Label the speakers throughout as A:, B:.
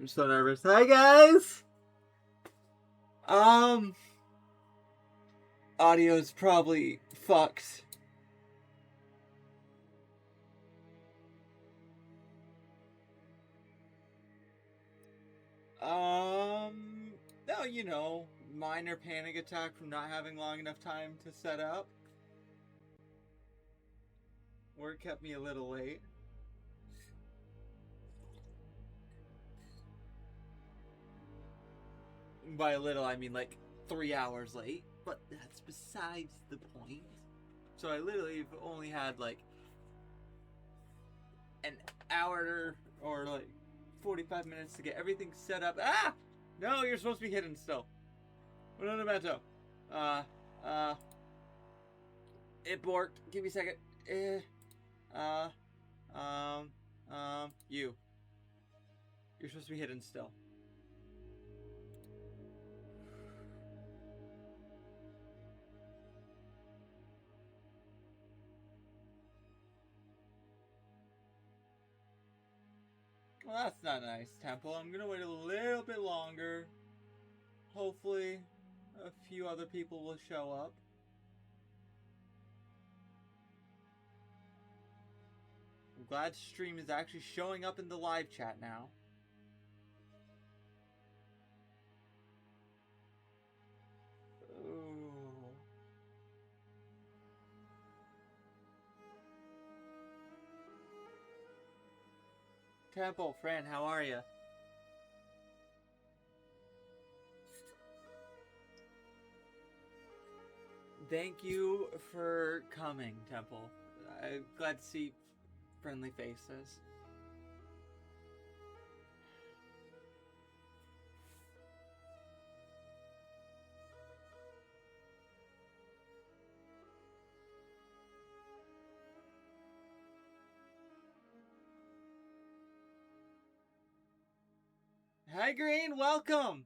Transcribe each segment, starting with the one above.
A: I'm so nervous. Hi guys! Audio's probably fucked. No, you know, minor panic attack from not having long enough time to set up. Work kept me a little late. By a little, I mean like 3 hours late, but that's besides the point. So I literally only had like an hour or like 45 minutes to get everything set up. Ah! No, you're supposed to be hidden still. No, memento. It borked. Give me a second. You. You're supposed to be hidden still. Well, that's not nice, Temple. I'm gonna wait a little bit longer. Hopefully, a few other people will show up. I'm glad stream is actually showing up in the live chat now. Ooh. Temple, friend, how are you? Thank you for coming, Temple. I'm glad to see friendly faces. Hi, Green. Welcome.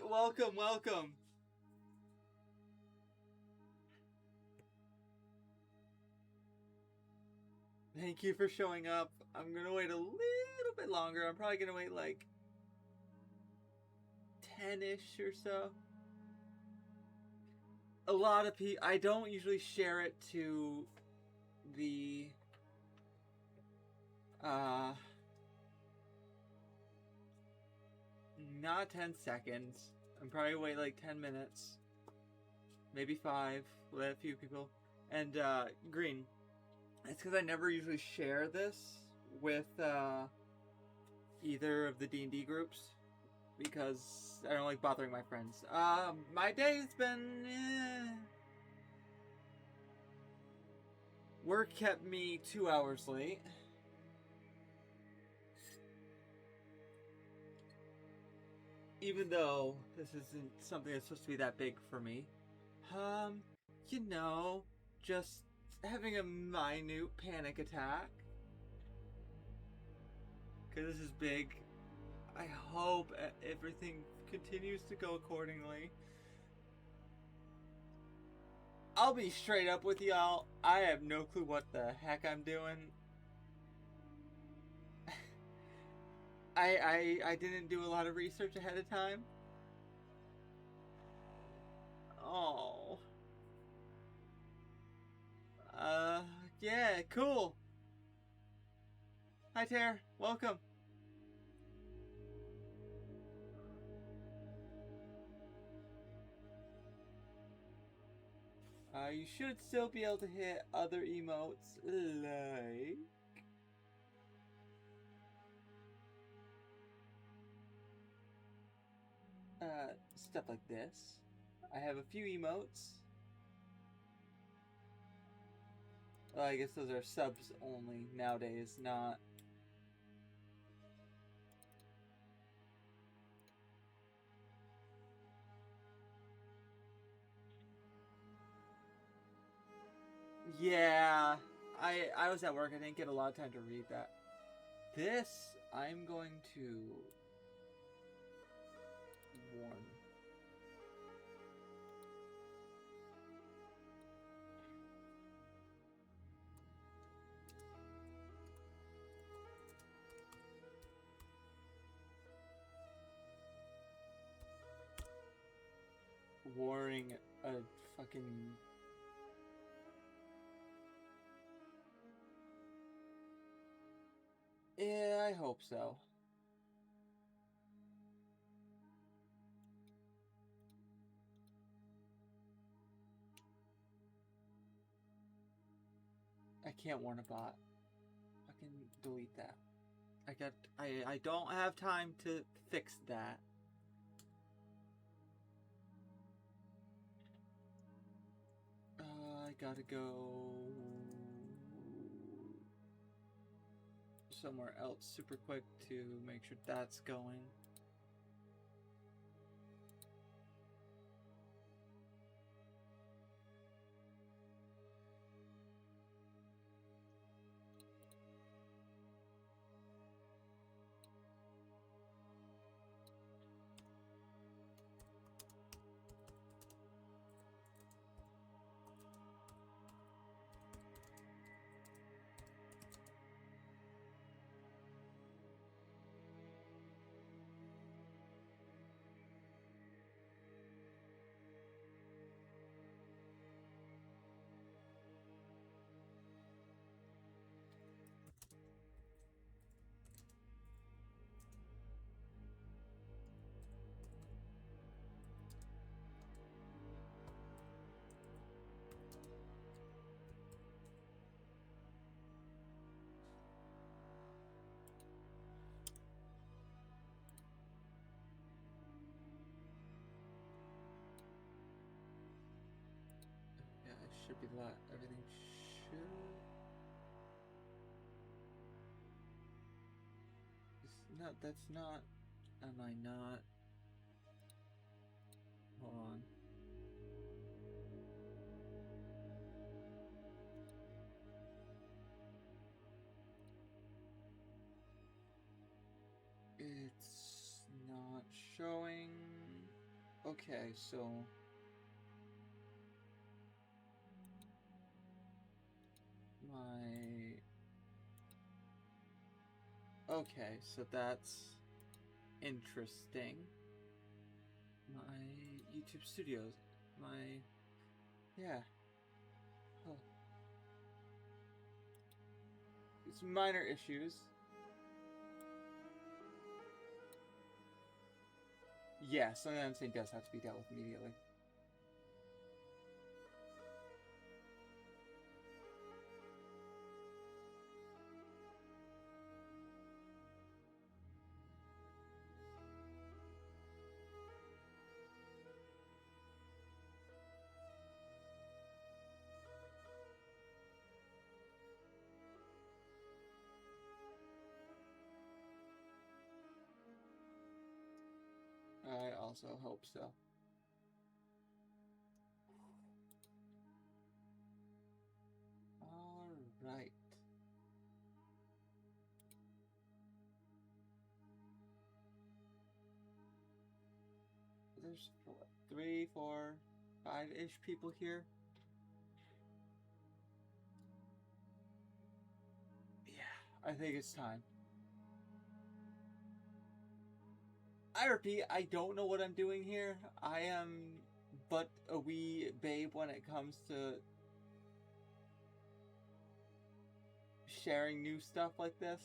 A: Welcome. Thank you for showing up. I'm gonna wait a little bit longer. I'm probably gonna wait like 10-ish or so. A lot of people. I don't usually share it to the not 10 seconds. I'm probably wait like 10 minutes, maybe 5. Let a few people. And Green, it's because I never usually share this with either of the D&D groups because I don't like bothering my friends. My day's been work kept me 2 hours late. Even though this isn't something that's supposed to be that big for me. You know, just having a minute panic attack. Because this is big. I hope everything continues to go accordingly. I'll be straight up with y'all. I have no clue what the heck I'm doing. I didn't do a lot of research ahead of time. Oh. Yeah, cool. Hi, Tara. Welcome. You should still be able to hit other emotes like... stuff like this. I have a few emotes. Well, I guess those are subs only nowadays, not... Yeah, I was at work. I didn't get a lot of time to read that. This, I'm going to warn. warring a fucking... Yeah, I hope so. I can't warn a bot. Fucking delete that. I don't have time to fix that. I gotta go somewhere else super quick to make sure that's going. Yeah, it should be that. Everything should... No, that's not... Am I not? Hold on. It's not showing... Okay, so... Okay, so that's interesting. My YouTube Studios. Yeah. Oh. It's minor issues. Yeah, something I'm saying does have to be dealt with immediately. I also hope so. Alright. There's what, 3, 4, 5-ish people here. Yeah, I think it's time. I repeat, I don't know what I'm doing here. I am but a wee babe when it comes to sharing new stuff like this.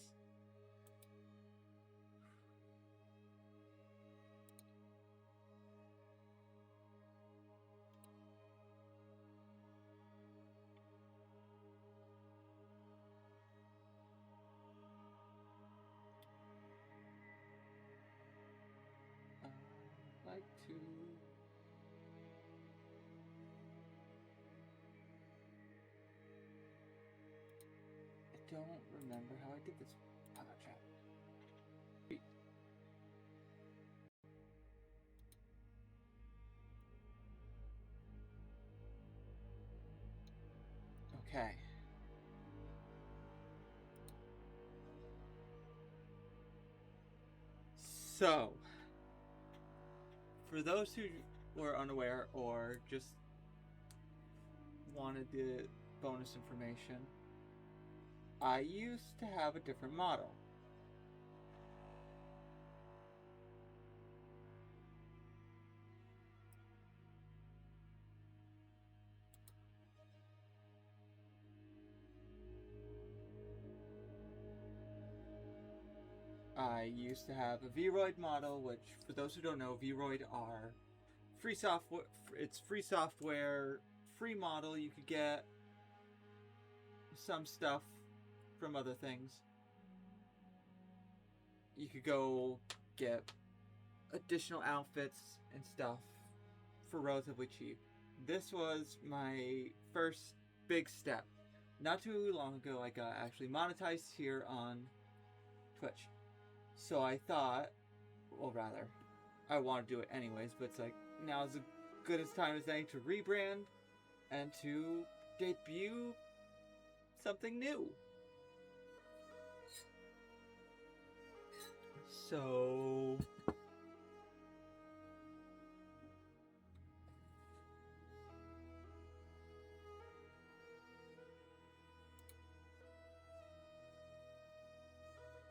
A: I'd like to... I don't remember how I did this. Chat. Okay. So, for those who were unaware or just wanted the bonus information, I used to have a different model. I used to have a Vroid model, which, for those who don't know, Vroid are free software. It's free software, free model. You could get some stuff from other things. You could go get additional outfits and stuff for relatively cheap. This was my first big step. Not too long ago, I got actually monetized here on Twitch. So I thought, well, rather, I want to do it anyways, but it's like, now's as good as time as any to rebrand and to debut something new. So...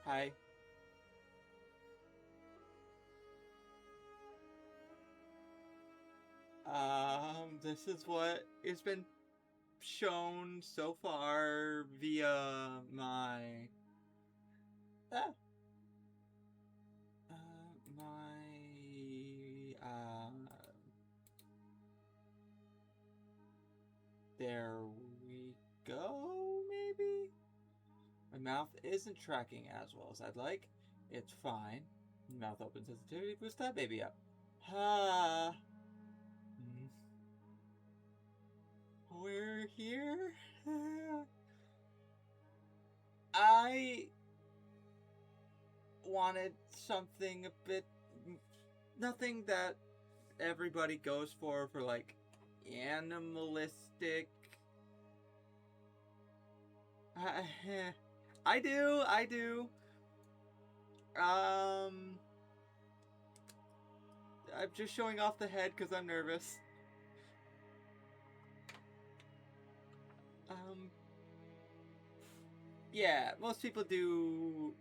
A: Hi. This is what has been shown so far via my uh, there we go, maybe? My mouth isn't tracking as well as I'd like. It's fine. Mouth open sensitivity, boost that baby up. Ha! We're here. I wanted something a bit... Nothing that everybody goes for like, animalistic... I do. I'm just showing off the head because I'm nervous. Yeah, most people do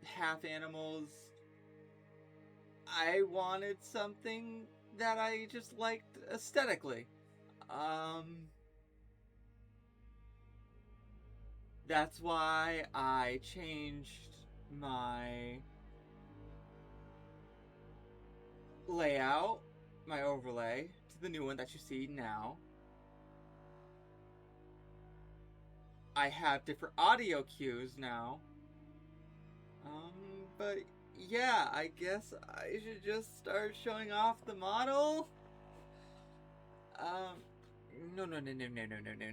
A: half animals. I wanted something that I just liked aesthetically. That's why I changed my layout, my overlay, to the new one that you see now. I have different audio cues now. But yeah, I guess I should just start showing off the model.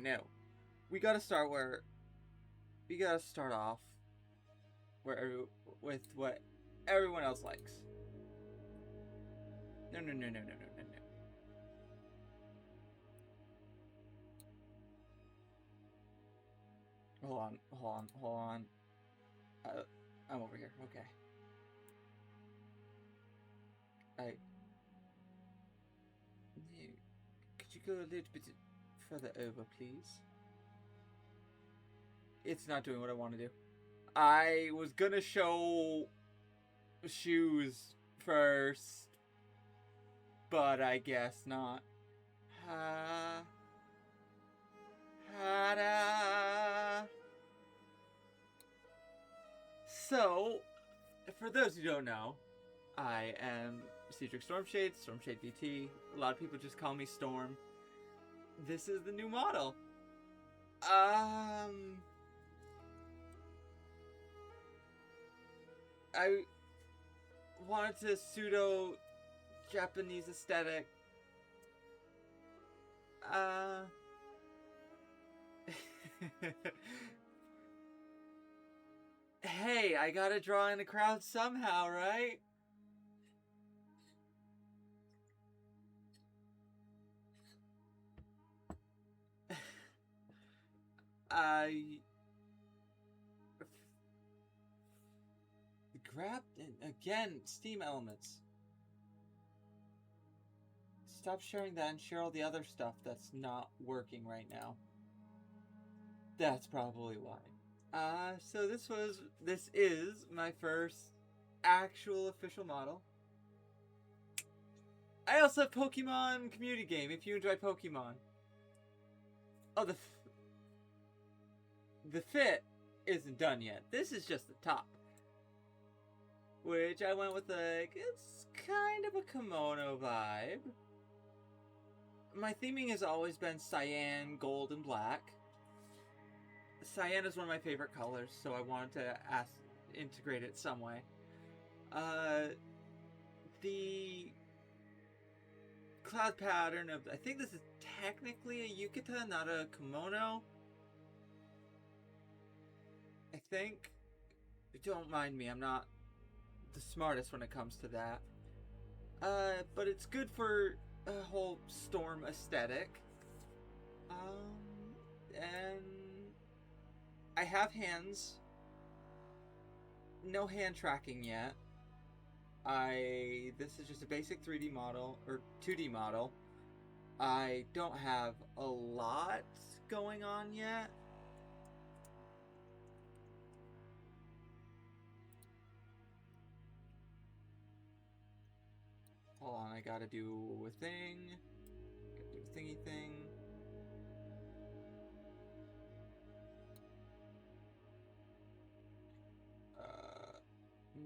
A: No. We gotta start off with what everyone else likes. No. Hold on. I'm over here. Okay. Could you go a little bit further over, please? It's not doing what I want to do. I was gonna show shoes first, but I guess not. So, for those who don't know, I am Cedric Stormshade VT. A lot of people just call me Storm. This is the new model. I wanted to pseudo Japanese aesthetic. Hey, I gotta draw in the crowd somehow, right? Grab, again, Steam elements. Stop sharing that and share all the other stuff that's not working right now. That's probably why. So this is my first actual official model. I also have Pokemon community game if you enjoy Pokemon. Oh, the fit isn't done yet. This is just the top. which I went with it's kind of a kimono vibe. My theming has always been cyan, gold, and black. Cyan is one of my favorite colors, so I wanted to integrate it some way. The cloud pattern of, I think this is technically a yukata, not a kimono. I think. Don't mind me, I'm not the smartest when it comes to that. But it's good for a whole storm aesthetic. And I have hands. No hand tracking yet. This is just a basic 3D model, or 2D model. I don't have a lot going on yet. Hold on, I gotta do a thing. Gotta do a thingy thing.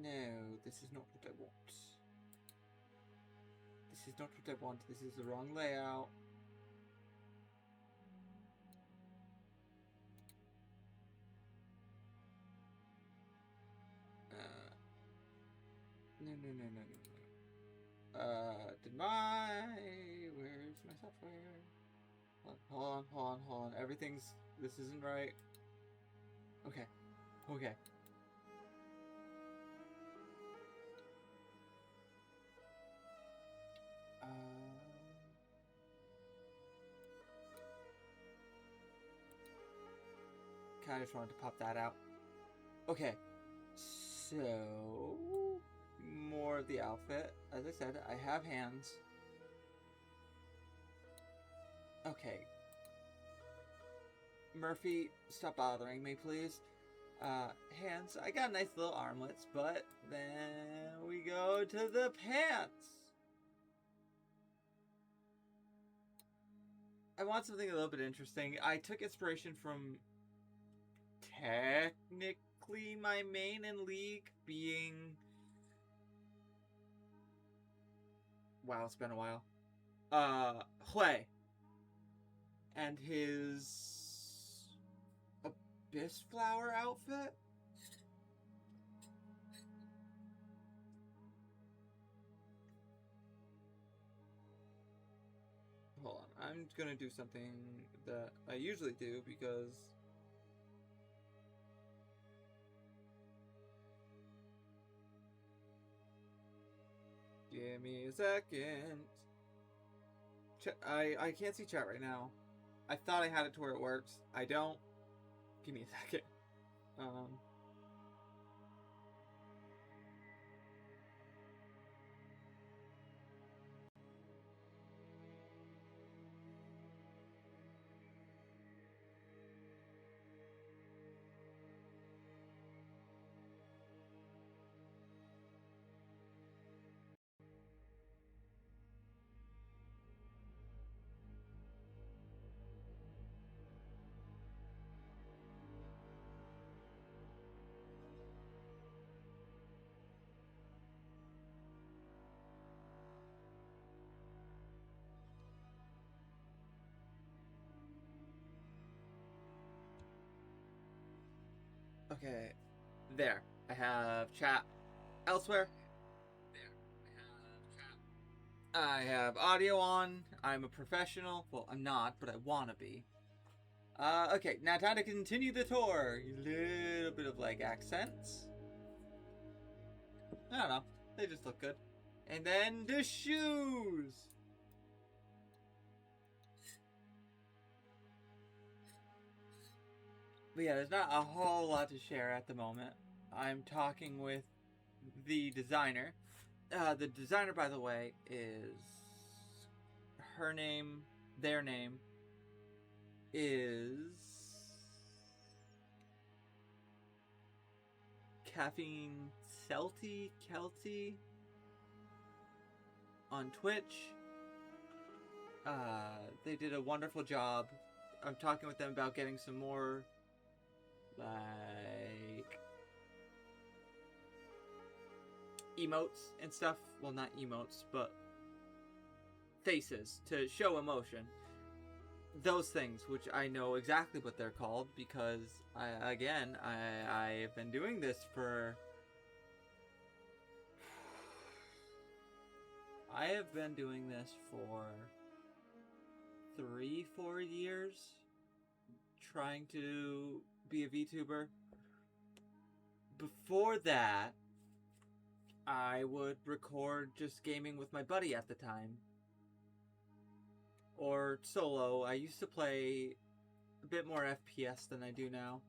A: No, this is not what I want. This is not what I want. This is the wrong layout. No. Where's my software? Hold on. This isn't right. Okay. Kinda just wanted to pop that out. Okay. So, more of the outfit. As I said, I have hands. Okay. Murphy, stop bothering me, please. Hands. I got nice little armlets, but then we go to the pants. I want something a little bit interesting. I took inspiration from technically my main in League being... Wow, it's been a while. Hui. And his Abyss Flower outfit? Hold on, I'm gonna do something that I usually do because... Give me a second. I can't see chat right now. I thought I had it to where it works. I don't. Give me a second. Okay, there. I have chat elsewhere. I have audio on. I'm a professional. Well, I'm not, but I wanna be. Okay, now time to continue the tour. A little bit of like accents. I don't know. They just look good. And then the shoes. But yeah, there's not a whole lot to share at the moment. I'm talking with the designer. The designer, by the way, is... Their name is... Caffeine Kelty on Twitch. They did a wonderful job. I'm talking with them about getting some more, like, emotes and stuff. Well, not emotes, but faces to show emotion. Those things, which I know exactly what they're called because I've been doing this for. I have been doing this for 3-4 years, trying to be a VTuber. Before that, I would record just gaming with my buddy at the time. Or solo. I used to play a bit more FPS than I do now.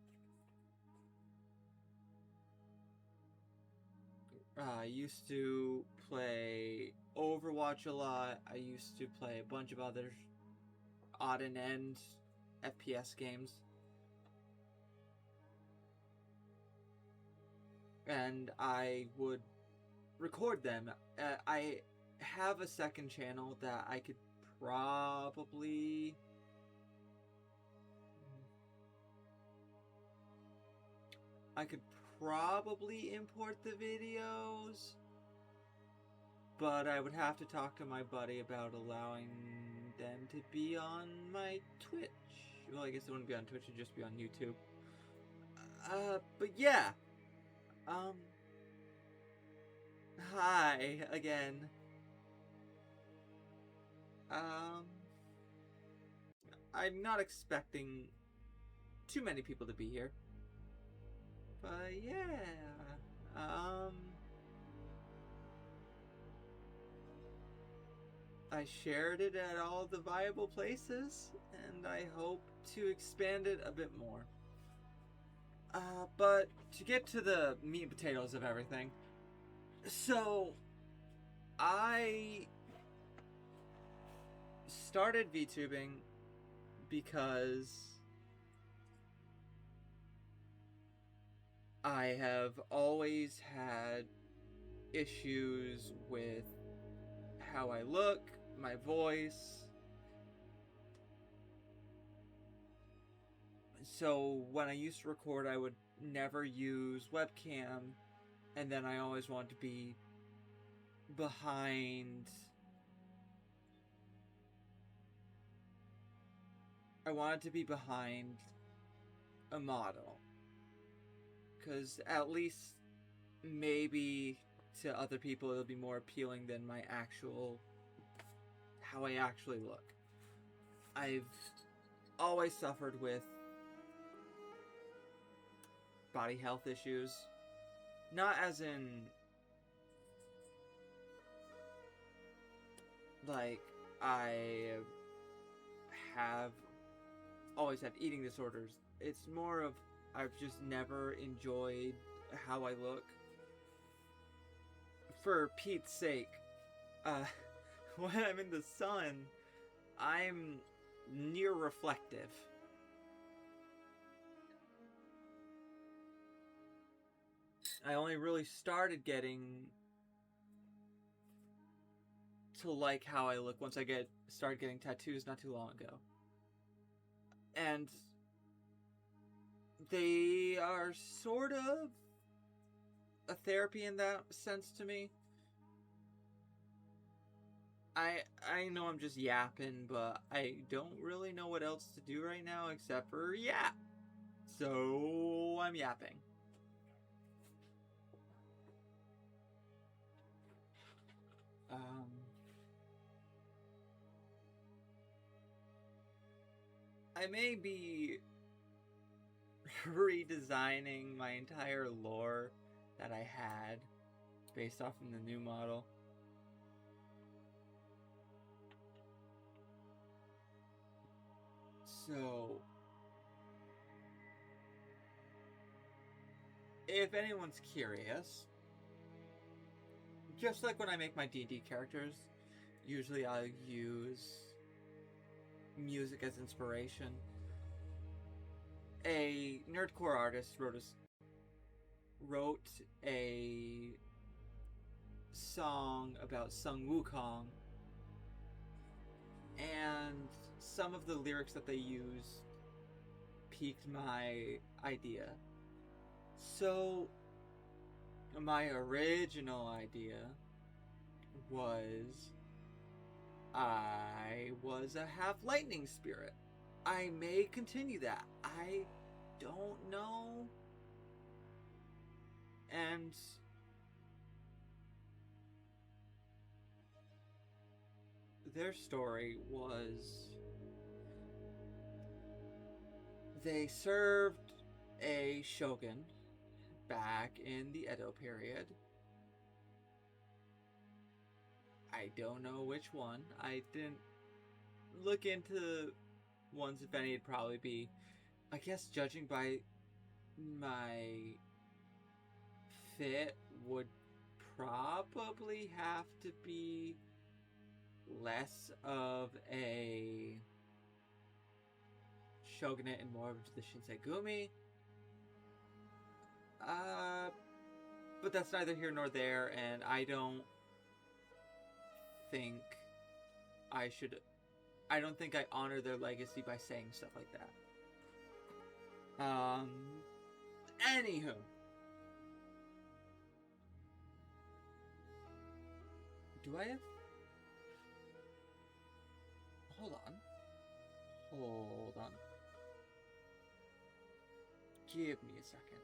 A: I used to play Overwatch a lot. I used to play a bunch of other odd and end FPS games. And I would record them. I have a second channel that I could probably... import the videos, but I would have to talk to my buddy about allowing them to be on my Twitch. Well, I guess it wouldn't be on Twitch, it'd just be on YouTube. But yeah. Hi, again. I'm not expecting too many people to be here. But yeah, I shared it at all the viable places, and I hope to expand it a bit more. But to get to the meat and potatoes of everything, so I started VTubing because I have always had issues with how I look, my voice. So when I used to record, I would never use webcam, and then I always wanted to be behind... I wanted to be behind a model. Because at least maybe to other people it'll be more appealing than my actual... how I actually look. I've always suffered with body health issues. Not as in... like, I have always had eating disorders. It's more of I've just never enjoyed how I look. For Pete's sake, when I'm in the sun, I'm near reflective. I only really started getting to like how I look once I started getting tattoos not too long ago. And they are sort of a therapy in that sense to me. I know I'm just yapping, but I don't really know what else to do right now except for yap. So I'm yapping. I may be redesigning my entire lore that I had based off from the new model. So, if anyone's curious, just like when I make my D&D characters, usually I'll use music as inspiration. A nerdcore artist wrote a song about Sun Wukong, and some of the lyrics that they used piqued my idea. So My original idea was I was a half lightning spirit. I may continue that. I don't know. And their story was they served a shogun back in the Edo period. I don't know which one. I didn't look into ones, if any. It'd probably be, I guess, judging by my fit, would probably have to be less of a shogunate and more of the Shinsengumi. But that's neither here nor there, and I don't think I should. I don't think I honor their legacy by saying stuff like that. Anywho. Do I have... Hold on. Give me a second.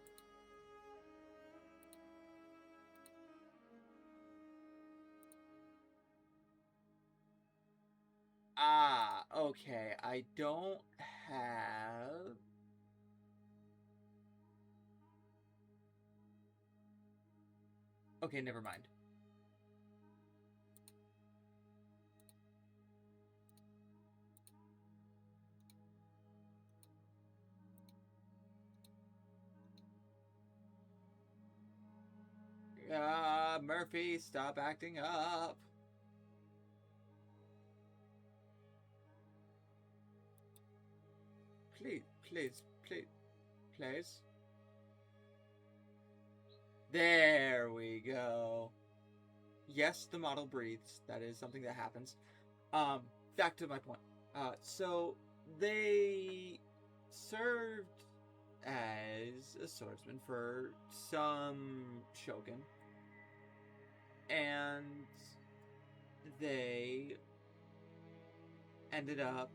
A: Okay. I don't have... Okay, never mind. Murphy, stop acting up. Please. There we go. Yes, the model breathes. That is something that happens. Back to my point. So they served as a swordsman for some shogun, and they ended up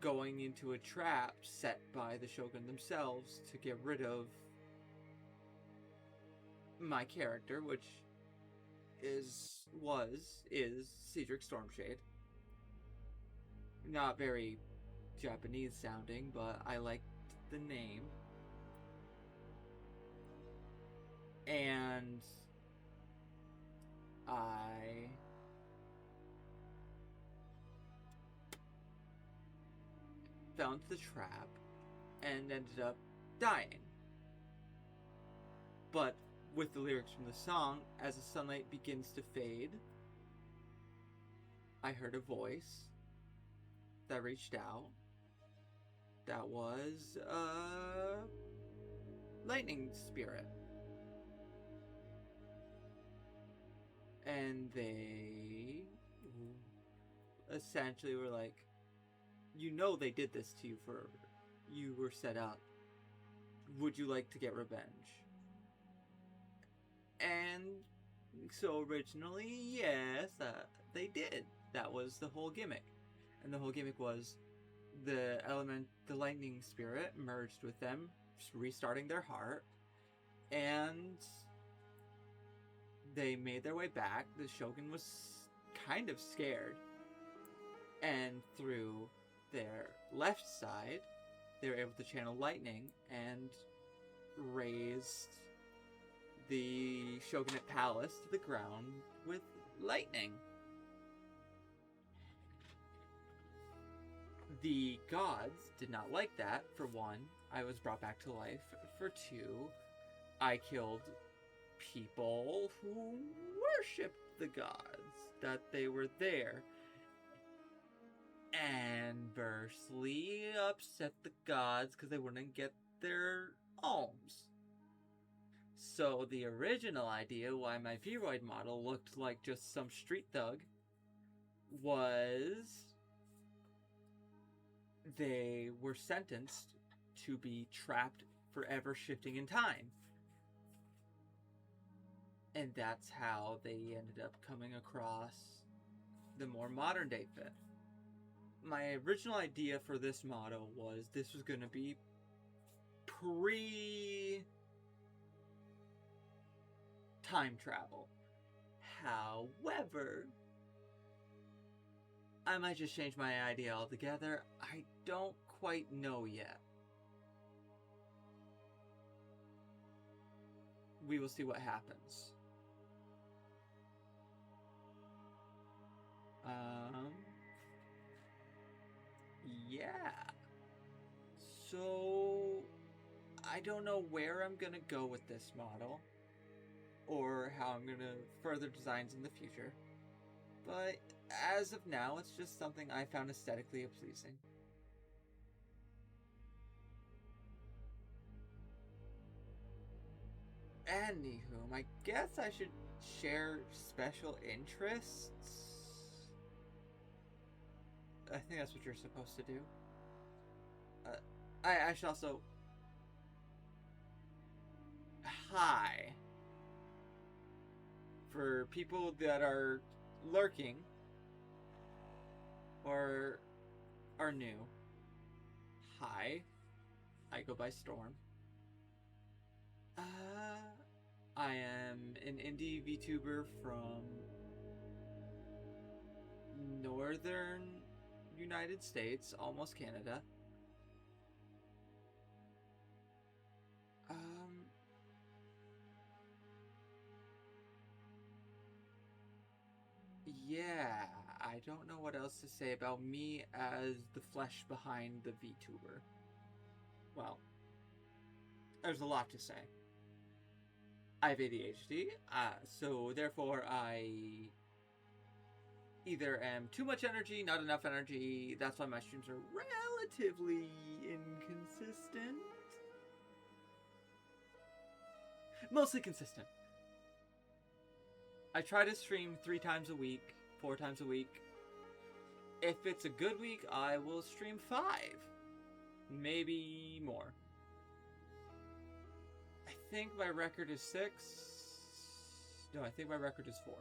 A: going into a trap set by the shogun themselves to get rid of my character, which is Cedric Stormshade. Not very Japanese sounding, but I liked the name. And I fell into the trap and ended up dying. But with the lyrics from the song, as the sunlight begins to fade, I heard a voice that reached out. That was a lightning spirit. And they essentially were like, you know they did this to you for... You were set up. Would you like to get revenge? And so originally, yes, they did. That was the whole gimmick. And the whole gimmick was the lightning spirit merged with them, restarting their heart. And they made their way back. The shogun was kind of scared. And through their left side, they were able to channel lightning and raised the shogunate palace to the ground with lightning. The gods did not like that. For one, I was brought back to life. For two, I killed people who worshipped the gods, that they were there, and adversely upset the gods because they wouldn't get their alms. So the original idea why my Vroid model looked like just some street thug was they were sentenced to be trapped forever shifting in time. And that's how they ended up coming across the more modern day fit. My original idea for this model was this was going to be pre time travel. However, I might just change my idea altogether. I don't quite know yet. We will see what happens. Yeah. So, I don't know where I'm gonna go with this model, or how I'm gonna further designs in the future. But as of now, it's just something I found aesthetically pleasing. Anywho, I guess I should share special interests. I think that's what you're supposed to do. I should also... Hi. For people that are lurking or are new, hi. I go by Storm. I am an indie VTuber from northern United States, almost Canada. Yeah, I don't know what else to say about me as the flesh behind the VTuber. Well, there's a lot to say. I have ADHD, so therefore I either am too much energy, not enough energy. That's why my streams are relatively inconsistent. Mostly consistent. I try to stream 3 times a week, 4 times a week. If it's a good week, I will stream 5. Maybe more. I think my record is 6. No, I think my record is 4.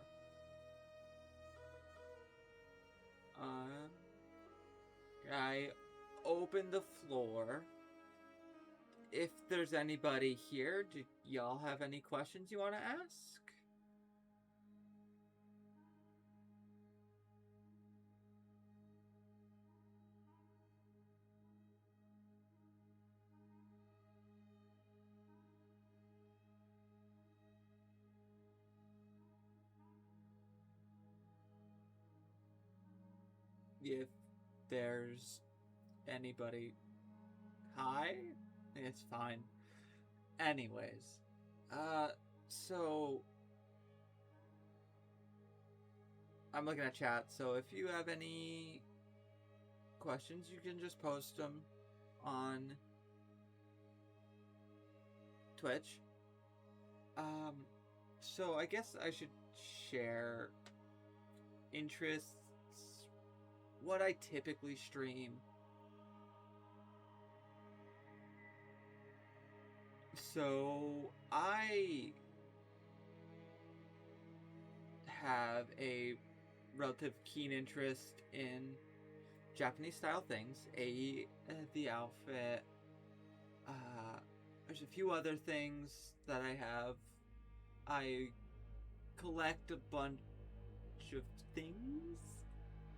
A: I open the floor. If there's anybody here, do y'all have any questions you want to ask? If there's anybody, hi? It's fine. Anyways, so I'm looking at chat, so if you have any questions, you can just post them on Twitch. So I guess I should share interests, what I typically stream. So I have a relative keen interest in Japanese style things, the outfit. There's a few other things that I have. I collect a bunch of things.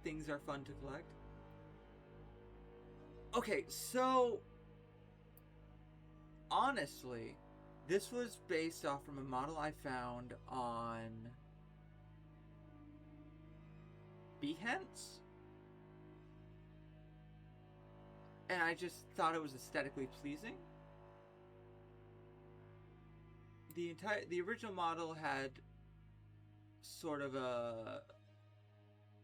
A: Things are fun to collect. Okay, so honestly, this was based off from a model I found on Behance. And I just thought it was aesthetically pleasing. The original model had sort of a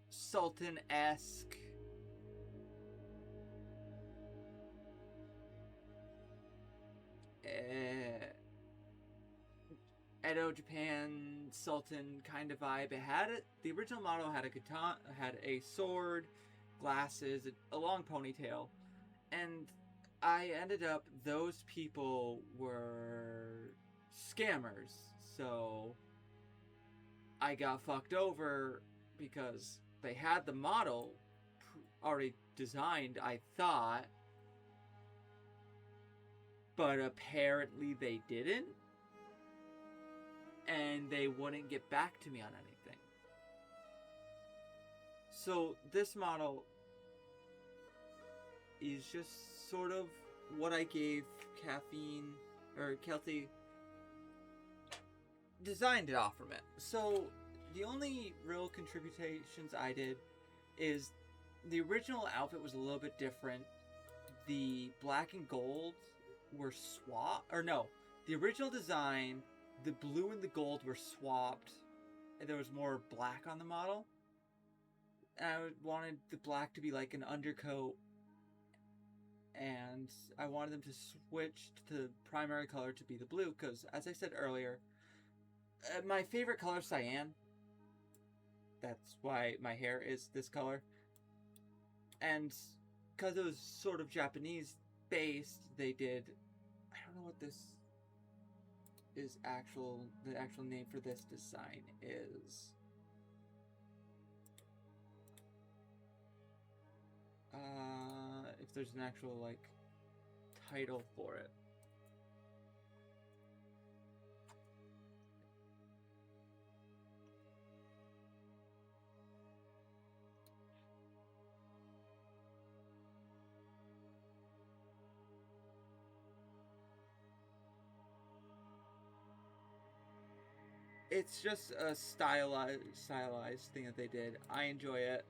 A: Sultan-esque Edo Japan Sultan kind of vibe. It had it. The original model had a katana, had a sword, glasses, a long ponytail, and I ended up. Those people were scammers, so I got fucked over because they had the model already designed, I thought, but apparently they didn't, and they wouldn't get back to me on anything. So this model is just sort of what I gave Kelty designed it off from it. So the only real contributions I did is the original outfit was a little bit different. The black and gold were swapped, or no, the original design, the blue and the gold were swapped, and there was more black on the model. And I wanted the black to be like an undercoat, and I wanted them to switch to the primary color to be the blue, because as I said earlier, my favorite color is cyan. That's why my hair is this color. And because it was sort of Japanese based, they did, I don't know what this is the actual name for this design is. If there's an actual like title for it. It's just a stylized thing that they did. I enjoy it.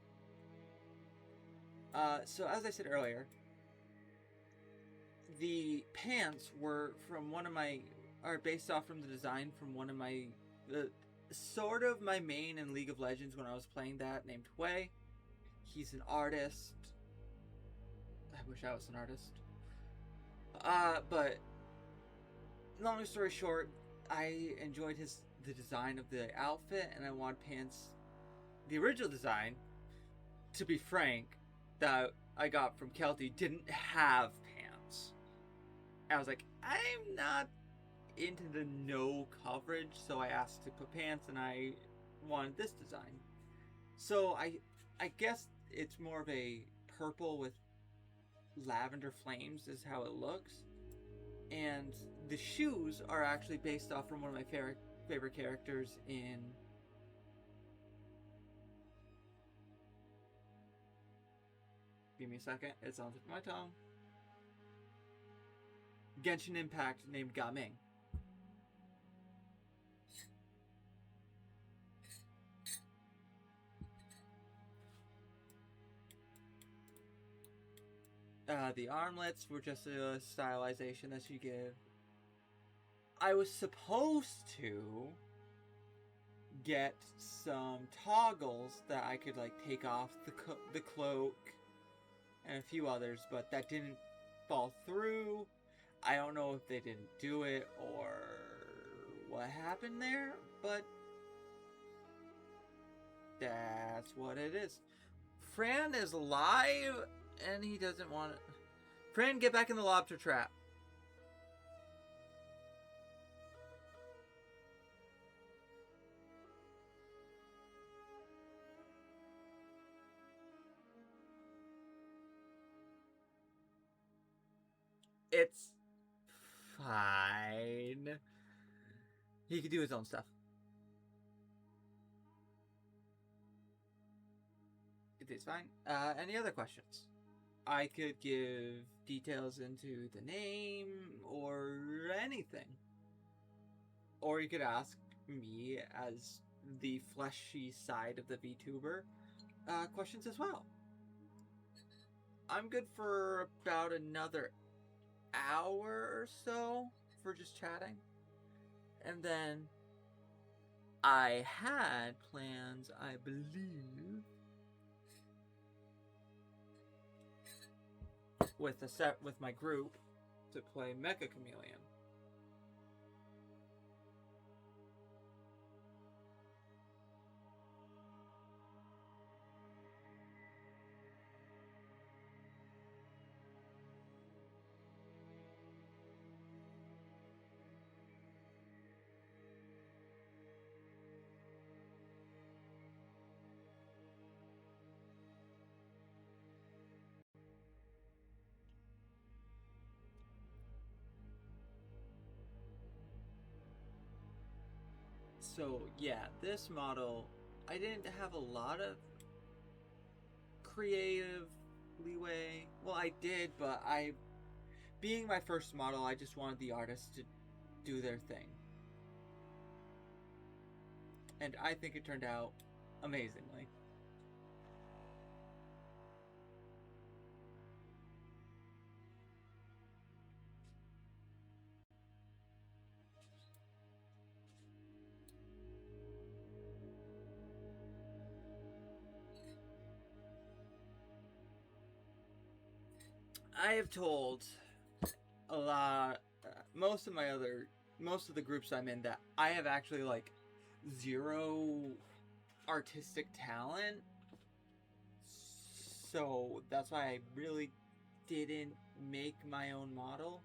A: So as I said earlier, the pants were based off from the design from one of my, sort of my main in League of Legends when I was playing that, named Wei. He's an artist. I wish I was an artist. But long story short, I enjoyed the design of the outfit, and I want pants. The original design, to be frank, that I got from Kelty didn't have pants. I was like, I'm not into the no coverage, so I asked to put pants, and I wanted this design. So I guess it's more of a purple with lavender flames is how it looks. And the shoes are actually based off from one of my favorite characters in give me a second, it's on the tip of my tongue. Genshin Impact, named Gaming. The armlets were just a stylization that you give. I was supposed to get some toggles that I could like take off the cloak and a few others, but that didn't fall through. I don't know if they didn't do it or what happened there, but that's what it is. Fran is live and he doesn't want it. Fran, get back in the lobster trap. It's fine. He can do his own stuff. It's fine. Any other questions? I could give details into the name or anything. Or you could ask me as the fleshy side of the VTuber questions as well. I'm good for about another hour or so for just chatting. And then I had plans, I believe, with my group to play Mecha Chameleon. So yeah, this model, I didn't have a lot of creative leeway. Well, I did, but being my first model, I just wanted the artists to do their thing. And I think it turned out amazingly. I have told a lot, most of the groups I'm in, that I have actually like zero artistic talent. So that's why I really didn't make my own model.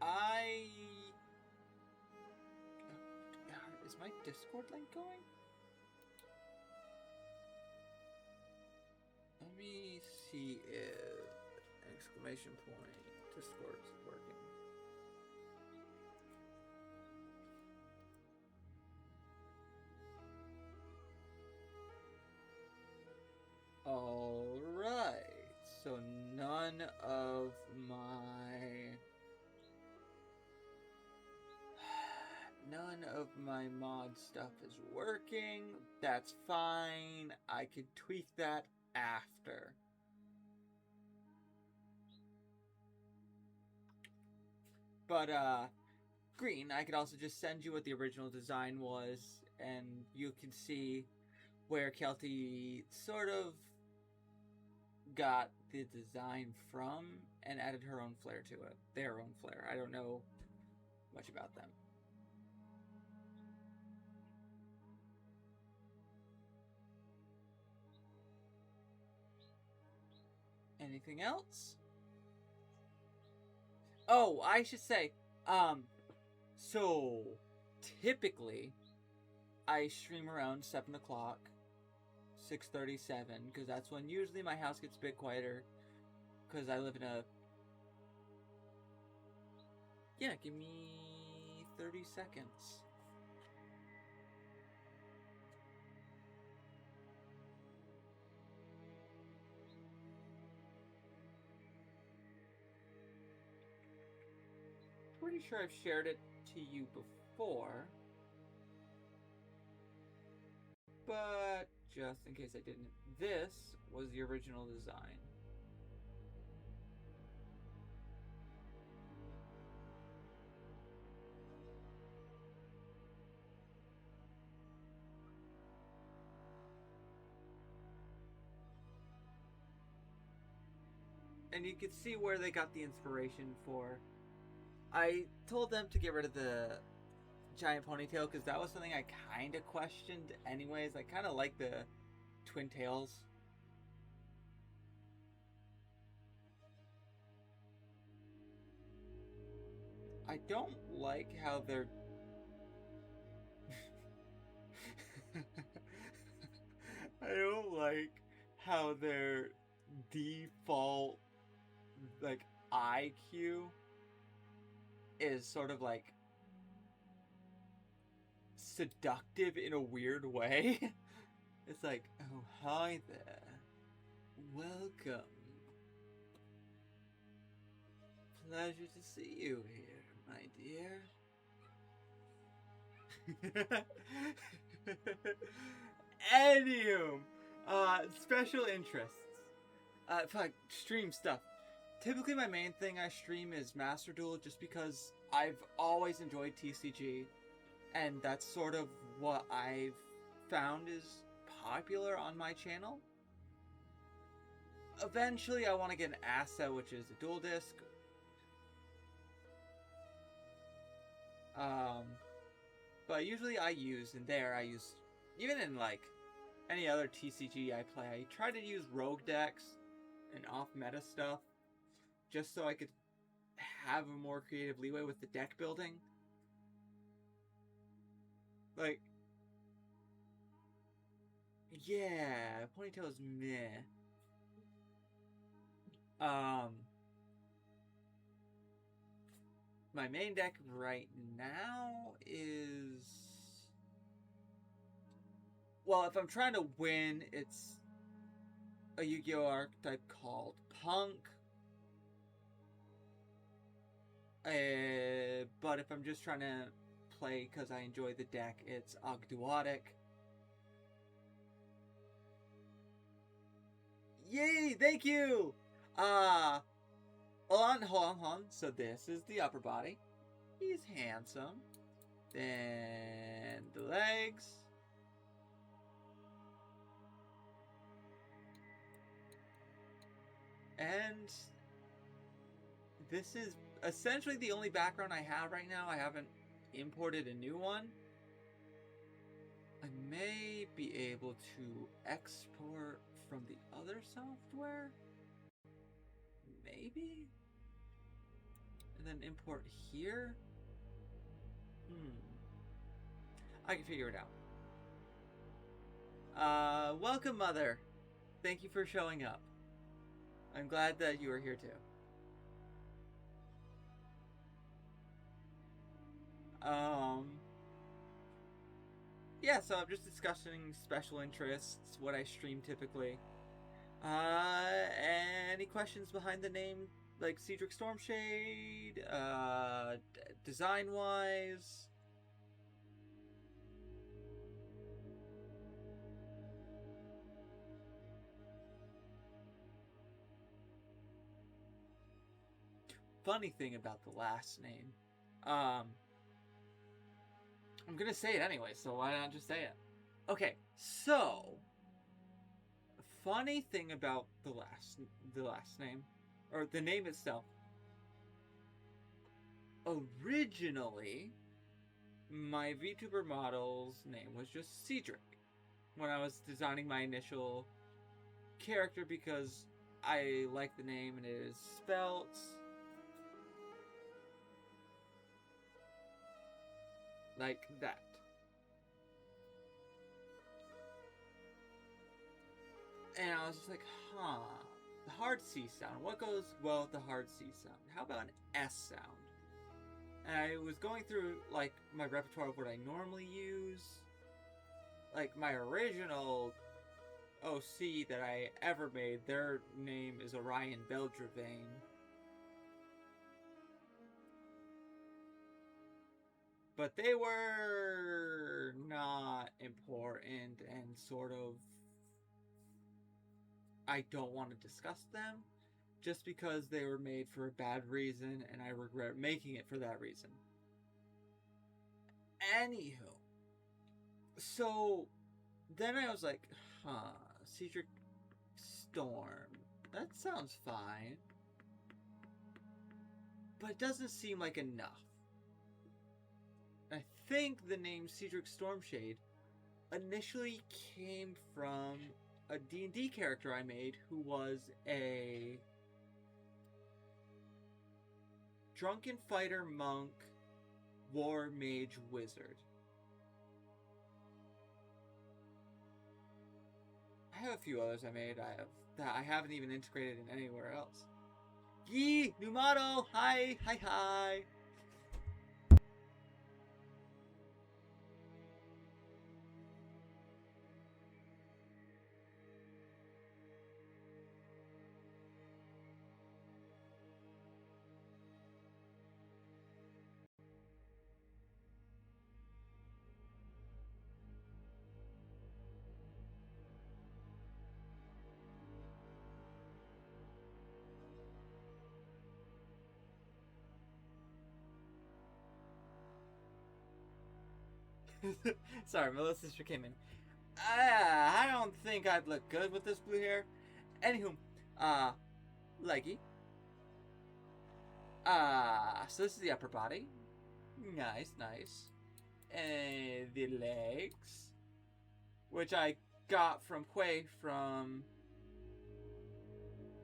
A: I is my Discord link going? Let me see if exclamation point Discord's working. All right. So none of my mod stuff is working. That's fine. I could tweak that after. But Green, I could also just send you what the original design was, and you can see where Kelty sort of got the design from and added her own flair to it. Their own flair. I don't know much about them. Anything else? Oh, I should say, so typically I stream around 7 o'clock, 6:37, because that's when usually my house gets a bit quieter, because I live in a... Yeah, give me 30 seconds. Pretty sure I've shared it to you before, but just in case I didn't, this was the original design. And you can see where they got the inspiration for. I told them to get rid of the giant ponytail because that was something I kind of questioned anyways. I kind of like the twin tails. I don't like how they're... I don't like how their default, like, IQ is sort of like seductive in a weird way. It's like, oh, hi there. Welcome. Pleasure to see you here, my dear. Anywho, special interests. Fuck, stream stuff. Typically, my main thing I stream is Master Duel, just because I've always enjoyed TCG, and that's sort of what I've found is popular on my channel. Eventually, I want to get an asset, which is a dual disc. But usually I use, even in like any other TCG I play, I try to use rogue decks and off-meta stuff, just so I could have a more creative leeway with the deck building. Like, yeah, Ponytail is meh. Um, my main deck right now is... Well, if I'm trying to win, it's a Yu-Gi-Oh! Archetype called Punk. But if I'm just trying to play because I enjoy the deck, it's Ogduotic. Yay! Thank you! Hold on. So this is the upper body. He's handsome. Then the legs. And this is essentially the only background I have right now. I haven't imported a new one. I may be able to export from the other software. Maybe? And then import here? I can figure it out. Welcome, Mother. Thank you for showing up. I'm glad that you are here too. Yeah, so I'm just discussing special interests, what I stream typically. Any questions behind the name, like Cedric Stormshade, design-wise? Funny thing about the last name, I'm gonna say it anyway, so why not just say it? Okay, so funny thing about the last name, or the name itself. Originally, my VTuber model's name was just Cedric when I was designing my initial character because I like the name and it is spelt like that. And I was just like, the hard C sound. What goes well with the hard C sound? How about an S sound? And I was going through, like, my repertoire of what I normally use. Like, my original OC that I ever made, their name is Orion Beldravain. But they were not important and sort of... I don't want to discuss them just because they were made for a bad reason and I regret making it for that reason. Anywho, so then I was like, Cedric Storm. That sounds fine. But it doesn't seem like enough. I think the name Cedric Stormshade initially came from a D&D character I made who was a drunken fighter monk war mage wizard. I have a few others I made that I haven't even integrated in anywhere else. Yee! New model! Hi! Sorry, Melissa just came in. I don't think I'd look good with this blue hair. Anywho, leggy. So this is the upper body. Nice. And the legs, which I got from Quay from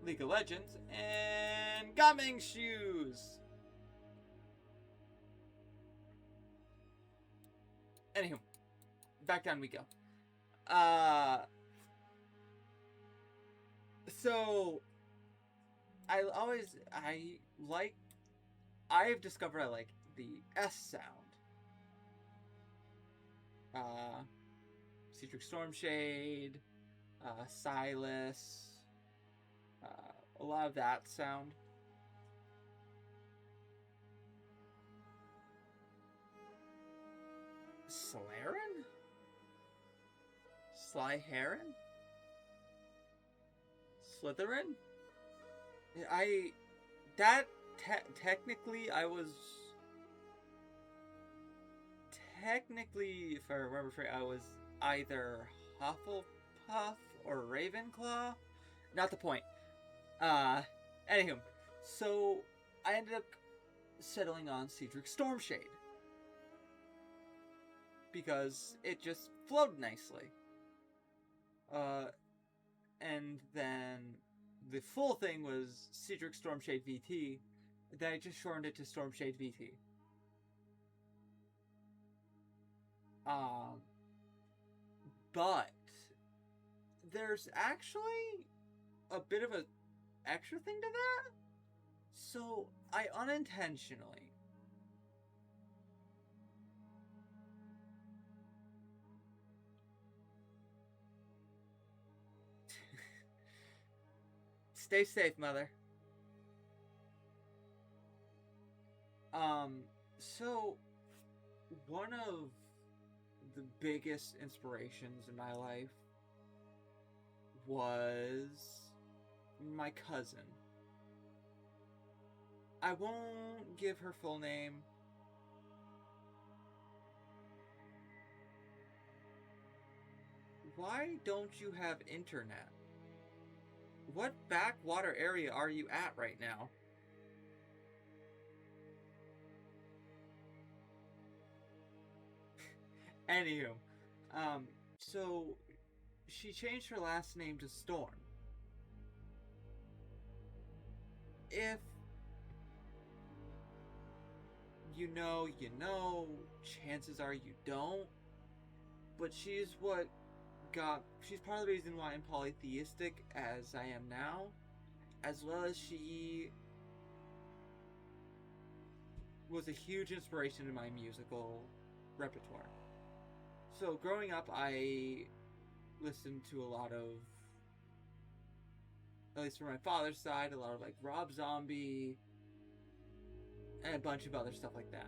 A: League of Legends, and Gaming shoes. Anywho, back down we go. So I like, I've discovered I like the S sound. Uh, Cedric Stormshade, Silas, a lot of that sound. Slarin? Sly Heron? Slytherin? I that technically I was technically, if I remember right, I was either Hufflepuff or Ravenclaw. Not the point. Uh, Anywho, so I ended up settling on Cedric Stormshade because it just flowed nicely. And then the full thing was Cedric Stormshade VT. Then I just shortened it to Stormshade VT. But there's actually a bit of a extra thing to that. So I unintentionally stay safe, mother. So one of the biggest inspirations in my life was my cousin. I won't give her full name. Why don't you have internet? What backwater area are you at right now? Anywho, so she changed her last name to Storm. If you know, you know, chances are you don't. But she's part of the reason why I'm polytheistic as I am now, as well as she was a huge inspiration in my musical repertoire. So growing up, I listened to a lot of, at least from my father's side, a lot of like Rob Zombie and a bunch of other stuff like that.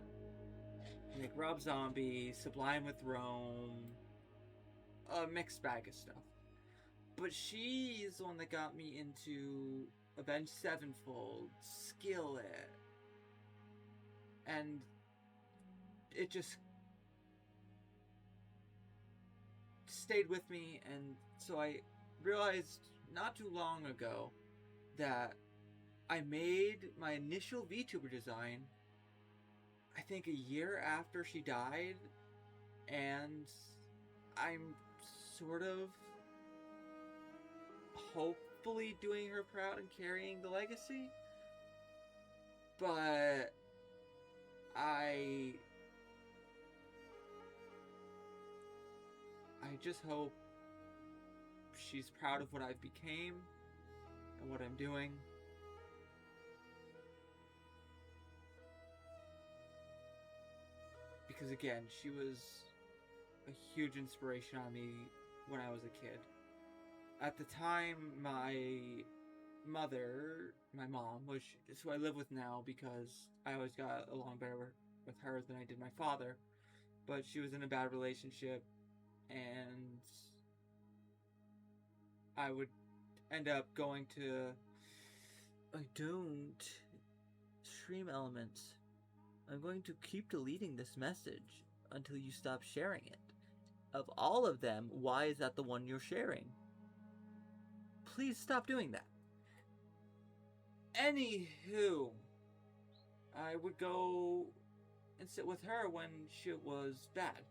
A: Like Rob Zombie, Sublime with Rome, a mixed bag of stuff. But she's the one that got me into Avenged Sevenfold, Skillet, and it just stayed with me. And so I realized not too long ago that I made my initial VTuber design, I think a year after she died, and I'm sort of hopefully doing her proud and carrying the legacy. But I just hope she's proud of what I've became and what I'm doing. Because again, she was a huge inspiration on me when I was a kid. At the time, my mom, which is who I live with now because I always got along better with her than I did my father, but she was in a bad relationship, and I would end up going to... I don't stream elements. I'm going to keep deleting this message until you stop sharing it. Of all of them, why is that the one you're sharing? Please stop doing that. Anywho, I would go and sit with her when shit was bad.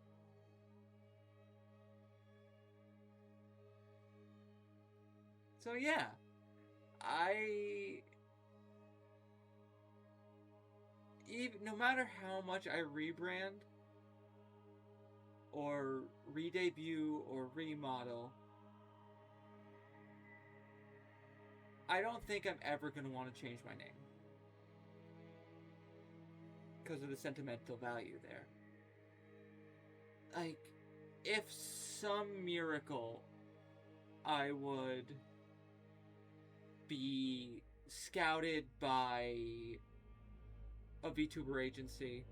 A: So yeah, no matter how much I rebrand or redebut or remodel, I don't think I'm ever going to want to change my name. Because of the sentimental value there. Like, if some miracle I would be scouted by a VTuber agency,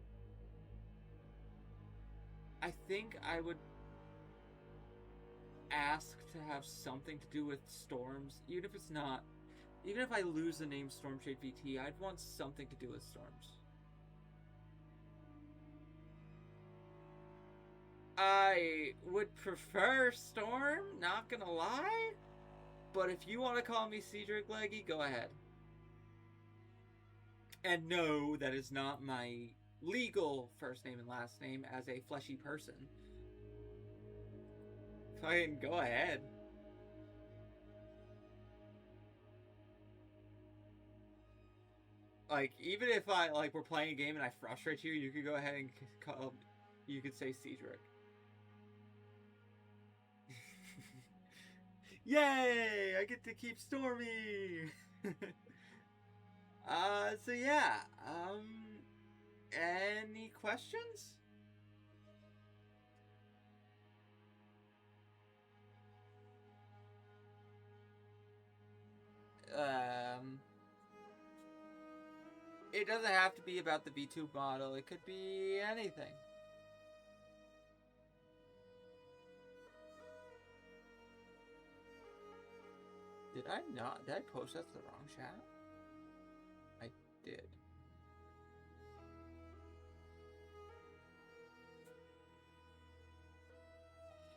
A: I think I would ask to have something to do with storms, even if it's not. Even if I lose the name Stormshade VT, I'd want something to do with storms. I would prefer Storm, not gonna lie. But if you want to call me Cedric Leggy, go ahead. And no, that is not my legal first name and last name as a fleshy person. Fine, go ahead. Like, even if we're playing a game and I frustrate you, you could go ahead and call, you could say Cedric. Yay! I get to keep Stormy! So yeah, any questions? It doesn't have to be about the VTube model, it could be anything. Did I post that to the wrong chat? I did.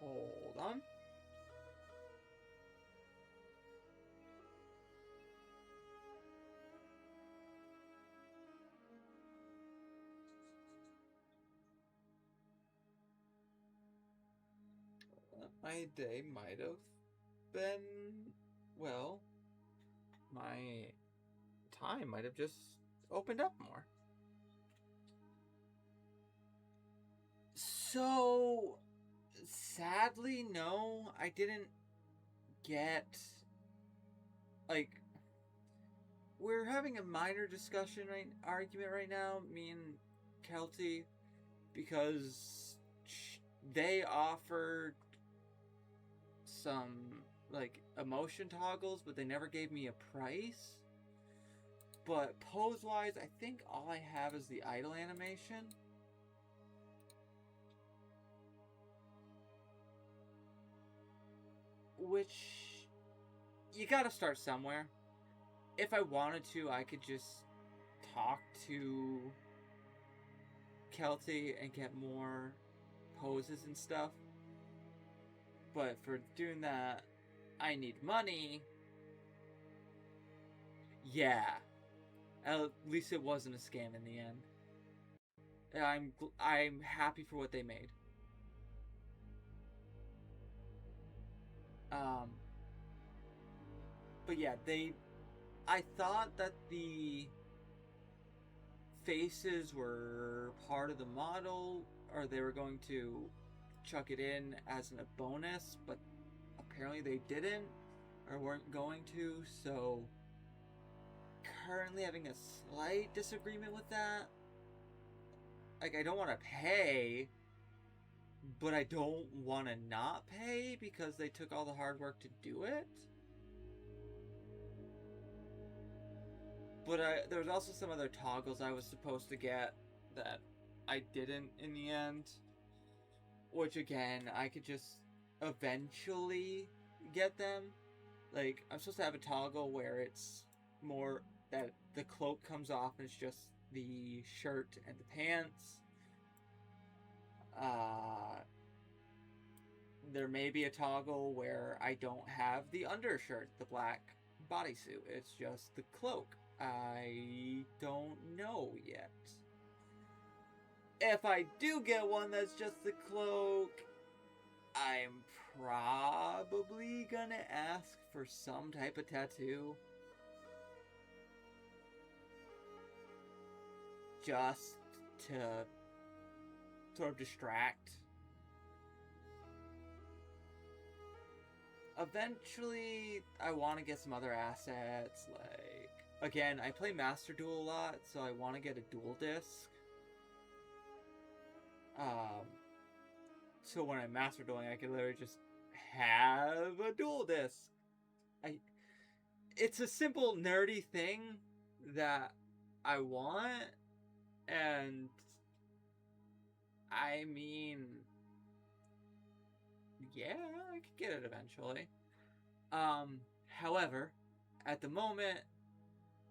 A: Hold on. My day might have been, well, my time might have just opened up more. So, sadly, no, I didn't get, like, we're having a minor argument right now, me and Kelty, because they offered some, like, emotion toggles, but they never gave me a price. But pose-wise, I think all I have is the idle animation. Which, you gotta start somewhere. If I wanted to, I could just talk to Kelty and get more poses and stuff. But for doing that, I need money. Yeah. At least it wasn't a scam in the end. I'm happy for what they made. But yeah, I thought that the faces were part of the model, or they were going to chuck it in as a bonus, but apparently they didn't, or weren't going to, so currently having a slight disagreement with that. Like, I don't want to pay, but I don't want to not pay because they took all the hard work to do it. But there was also some other toggles I was supposed to get that I didn't in the end. Which, again, I could just eventually get them. Like, I'm supposed to have a toggle where it's more that the cloak comes off and it's just the shirt and the pants. There may be a toggle where I don't have the undershirt, the black bodysuit. It's just the cloak. I don't know yet. If I do get one that's just the cloak, I'm probably gonna ask for some type of tattoo. Just to sort of distract. Eventually, I want to get some other assets. Like, again, I play Master Duel a lot, so I want to get a dual disc. So when I'm Master Dueling, I can literally just have a dual disc. It's a simple nerdy thing that I want, and I mean, yeah, I could get it eventually. However, at the moment,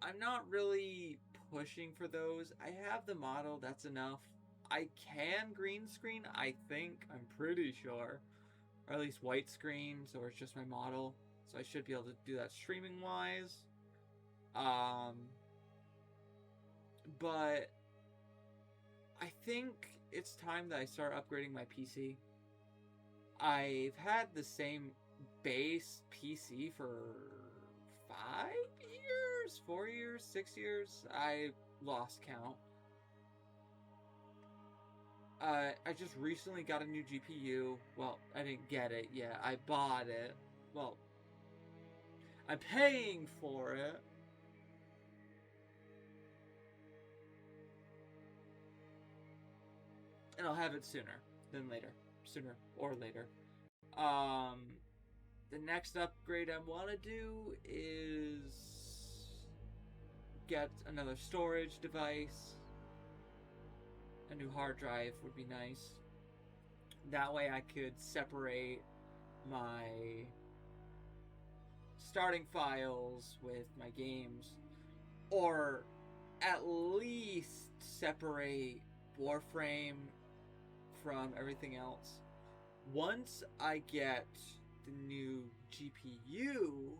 A: I'm not really pushing for those. I have the model, that's enough. I can green screen, I think, I'm pretty sure. Or at least white screen, so it's just my model. So I should be able to do that streaming wise. But I think it's time that I start upgrading my PC. I've had the same base PC for 5 years, 4 years, 6 years. I lost count. I just recently got a new GPU. Well, I didn't get it yet. I bought it. Well, I'm paying for it. And I'll have it sooner than later. Sooner or later. The next upgrade I want to do is get another storage device. A new hard drive would be nice. That way I could separate my starting files with my games, or at least separate Warframe from everything else. Once I get the new GPU,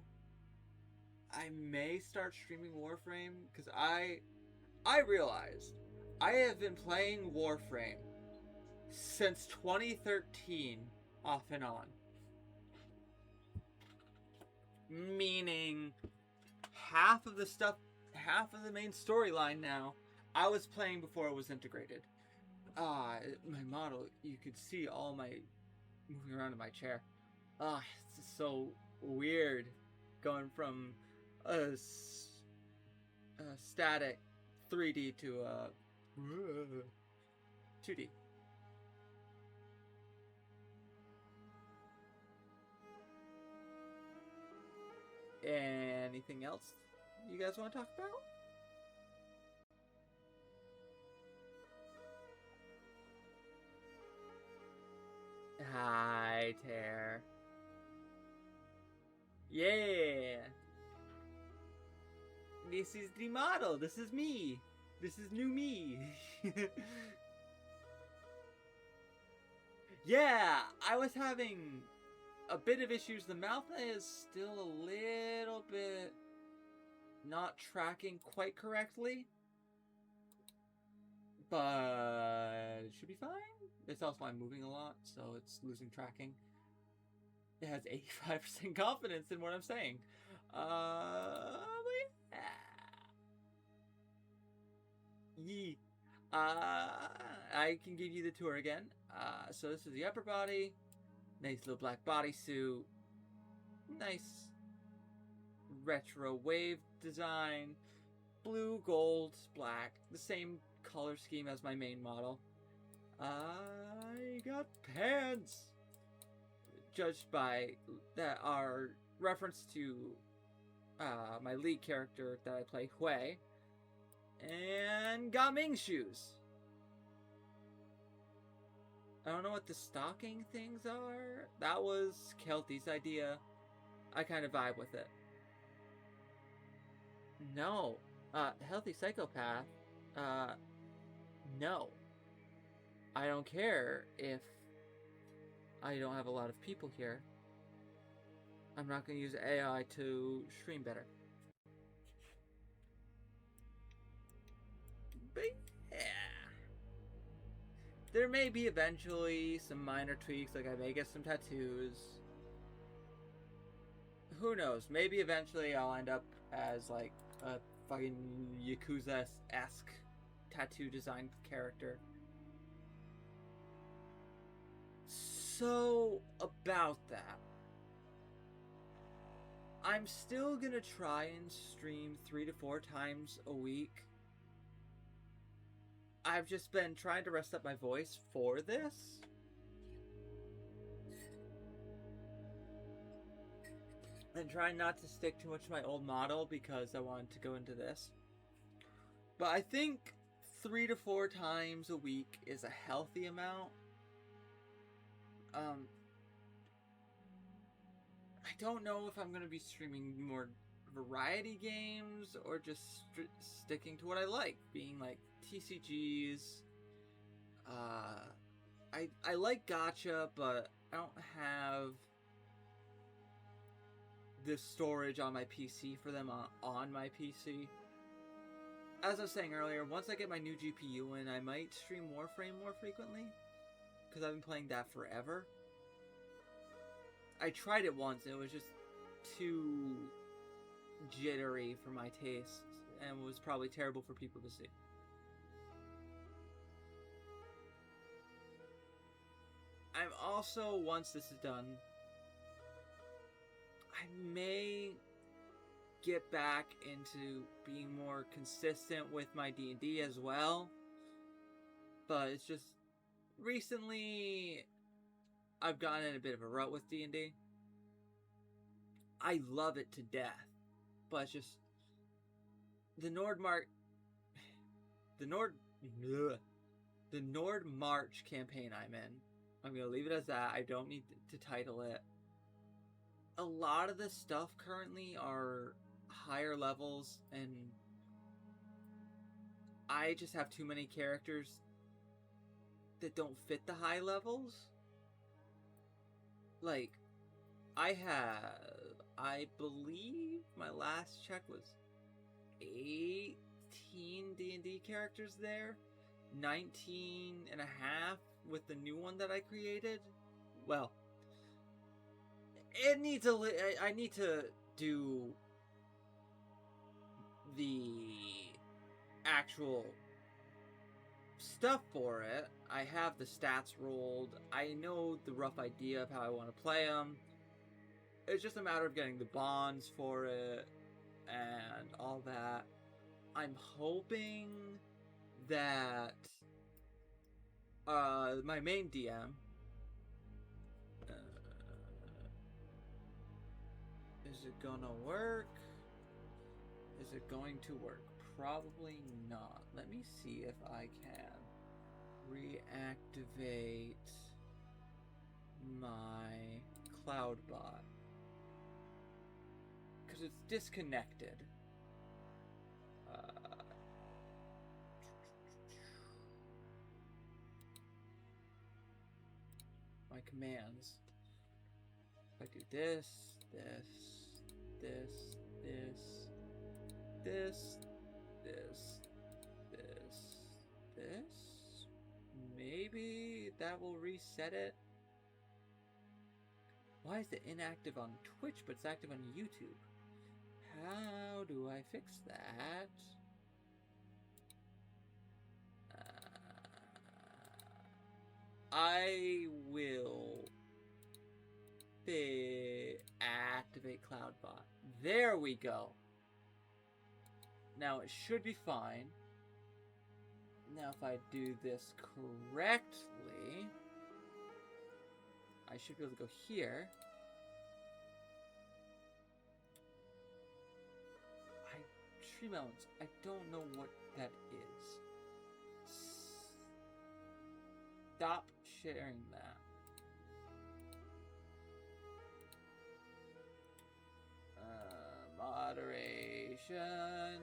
A: I may start streaming Warframe, because I realized I have been playing Warframe since 2013, off and on. Meaning, half of the main storyline now, I was playing before it was integrated. My model, you could see all my moving around in my chair. It's just so weird going from a static 3D to a 2D. Anything else you guys want to talk about? Hi, Tear. Yeah. This is the model. This is me. This is new me. Yeah, I was having a bit of issues. The mouth is still a little bit not tracking quite correctly, but it should be fine. It's also I'm moving a lot, so it's losing tracking. It has 85% confidence in what I'm saying. But yeah. I can give you the tour again. So this is the upper body. Nice little black bodysuit. Nice retro wave design. Blue, gold, black. The same color scheme as my main model. I got pants. Judged by that are reference to my lead character that I play, Hui. And got Ming shoes. I don't know what the stocking things are. That was Kelty's idea. I kind of vibe with it. No. Healthy psychopath. No. I don't care if I don't have a lot of people here. I'm not going to use AI to stream better. But yeah. There may be eventually some minor tweaks, like I may get some tattoos. Who knows? Maybe eventually I'll end up as like a fucking Yakuza-esque tattoo design character. So, about that. I'm still gonna try and stream 3 to 4 times a week. I've just been trying to rest up my voice for this. And trying not to stick too much to my old model because I wanted to go into this. But I think 3 to 4 times a week is a healthy amount. I don't know if I'm going to be streaming more variety games or just sticking to what I like, being like TCGs. I like gacha, but I don't have the storage on my PC for them on my PC. As I was saying earlier, once I get my new GPU in, I might stream Warframe more frequently, because I've been playing that forever. I tried it once, and it was just too jittery for my taste, and was probably terrible for people to see. I'm also, once this is done, I may get back into being more consistent with my D&D as well. But it's just, recently, I've gotten in a bit of a rut with D&D. I love it to death. But it's just, the Nord March campaign I'm in, I'm going to leave it as that. I don't need to title it. A lot of the stuff currently are higher levels, and I just have too many characters that don't fit the high levels. Like, I believe my last check was 18 D&D characters there. 19 and a half with the new one that I created. Well, it needs I need to do the actual stuff for it. I have the stats rolled. I know the rough idea of how I want to play them. It's just a matter of getting the bonds for it and all that. I'm hoping that my main DM is it gonna work? Is it going to work? Probably not. Let me see if I can reactivate my cloud bot, because it's disconnected. My commands. If I do this, maybe that will reset it. Why is it inactive on Twitch but it's active on YouTube? How do I fix that? I will activate CloudBot. There we go. Now it should be fine. Now if I do this correctly, I should be able to go here. Tree melons. I don't know what that is. Stop sharing that. Moderation.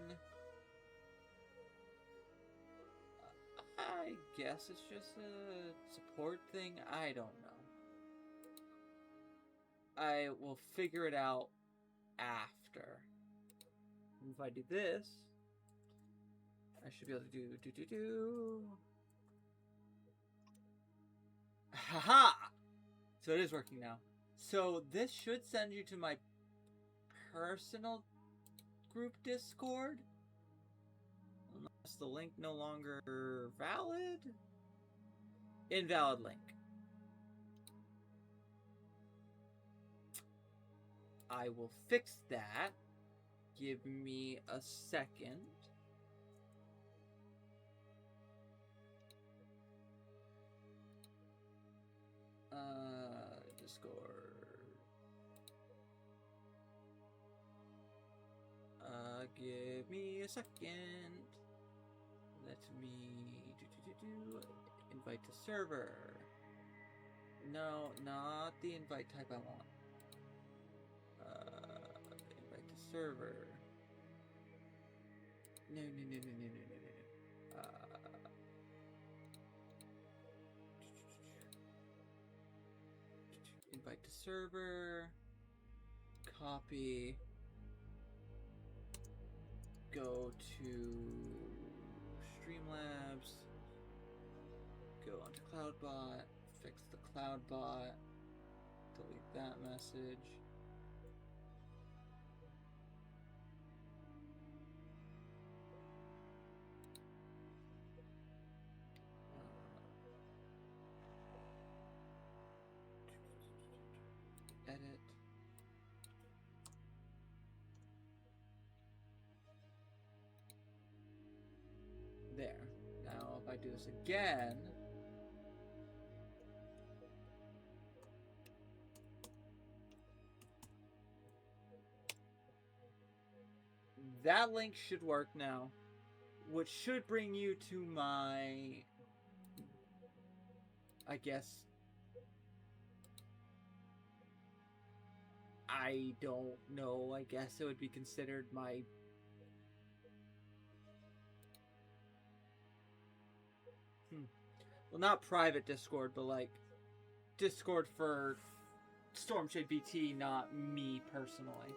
A: I guess it's just a support thing. I don't know. I will figure it out after. If I do this, I should be able to do. Haha! So it is working now. So this should send you to my personal group Discord. Unless the link no longer valid? Invalid link. I will fix that. Give me a second. Discord. Give me a second. Let me invite to server. No, not the invite type I want. Invite to server. No. Invite to server. Copy. Go to Streamlabs. Go onto CloudBot. Fix the CloudBot. Delete that message. Edit. There. Now if I do this again, that link should work now, which should bring you to my, I guess, I don't know, I guess it would be considered my well, not private Discord, but like Discord for Stormshade BT, not me personally.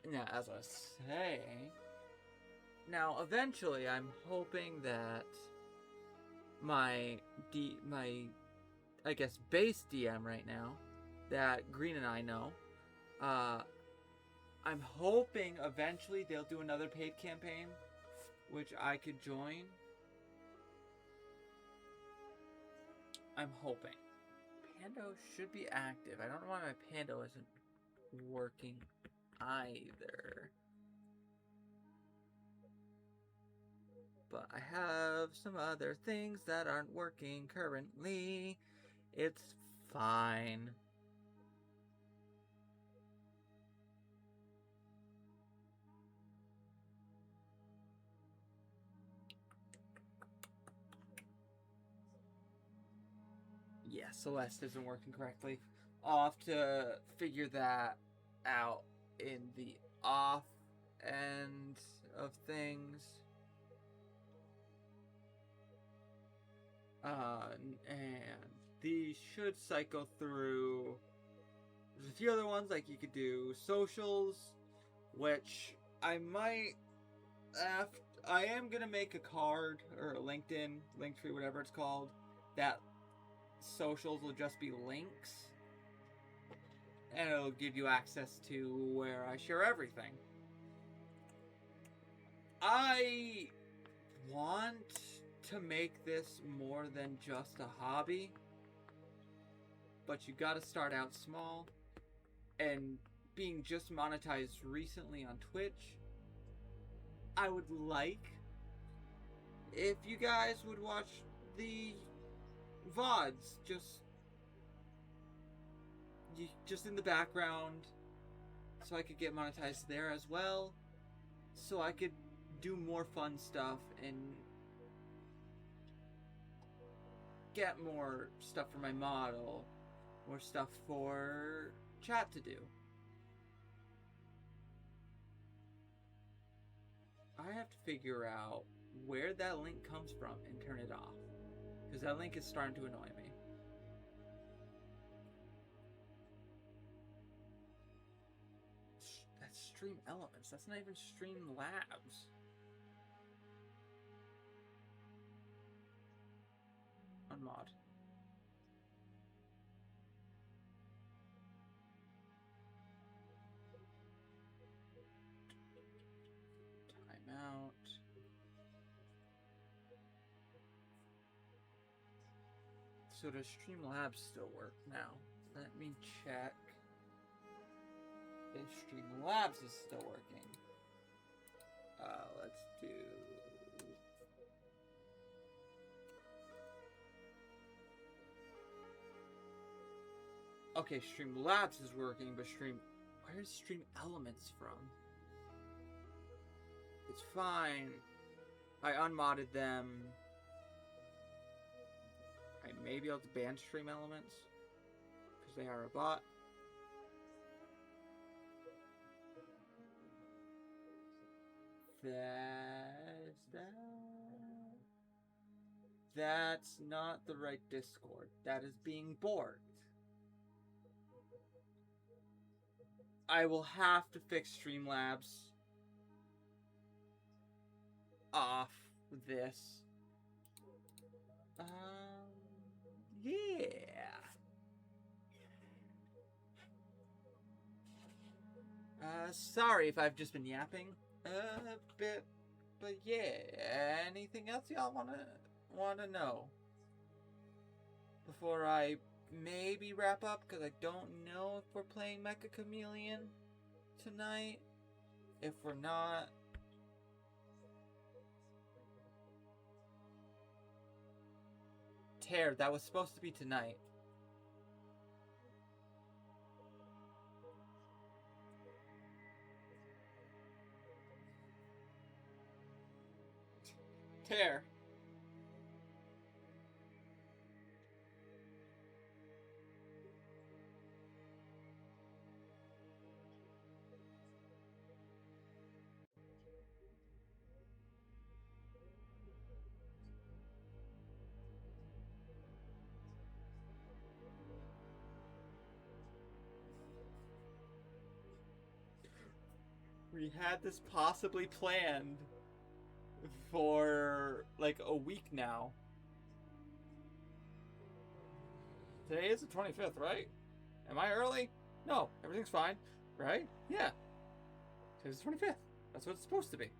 A: Now, as I was saying, now eventually I'm hoping that my I guess base DM right now that Green and I know, I'm hoping eventually they'll do another paid campaign, which I could join. I'm hoping. Pando should be active. I don't know why my Pando isn't working either. But I have some other things that aren't working currently. It's fine. Yeah, Celeste isn't working correctly. I'll have to figure that out in the off end of things. And these should cycle through. There's a few other ones, like you could do socials, which I might have. I am gonna make a card or a LinkedIn, Linktree, whatever it's called, that socials will just be links, and it'll give you access to where I share everything. I want to make this more than just a hobby, but you gotta start out small, and being just monetized recently on Twitch, I would like if you guys would watch the VODs just in the background, so I could get monetized there as well, so I could do more fun stuff and get more stuff for my model, more stuff for chat to do. I have to figure out where that link comes from and turn it off, because that link is starting to annoy me. That's Stream Elements. That's not even Stream Labs. Unmod. Timeout. So does Streamlabs still work now? Let me check if Streamlabs is still working. Let's do... Okay, Streamlabs is working, but where's Stream Elements from? It's fine. I unmodded them. I may be able to ban Stream Elements because they are a bot. That's not the right Discord. That is being borked. I will have to fix Streamlabs off this. Yeah. Sorry if I've just been yapping a bit, but yeah. Anything else y'all wanna know before I maybe wrap up? Because I don't know if we're playing Mecha Chameleon tonight. If we're not, Tear, that was supposed to be tonight. Tear. We had this possibly planned for like a week now. Today is the 25th, right? Am I early? No, everything's fine, right? Yeah. Today's the 25th. That's what it's supposed to be.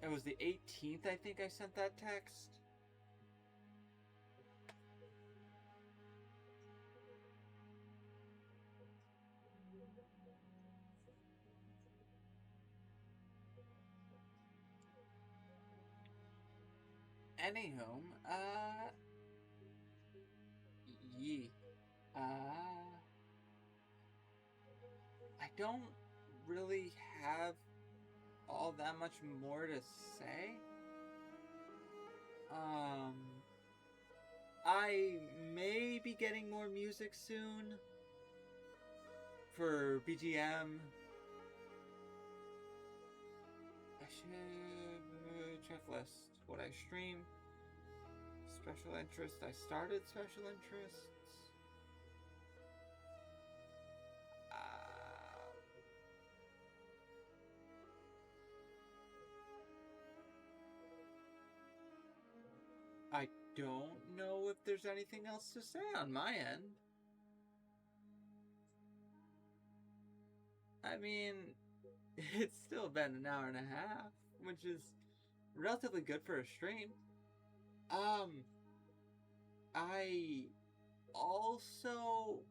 A: It was the 18th, I think I sent that text. Anywho, I don't really have all that much more to say. I may be getting more music soon for BGM. I should checklist what I stream. Special interest. I started special interests. I don't know if there's anything else to say on my end. I mean, it's still been an hour and a half, which is relatively good for a stream. I also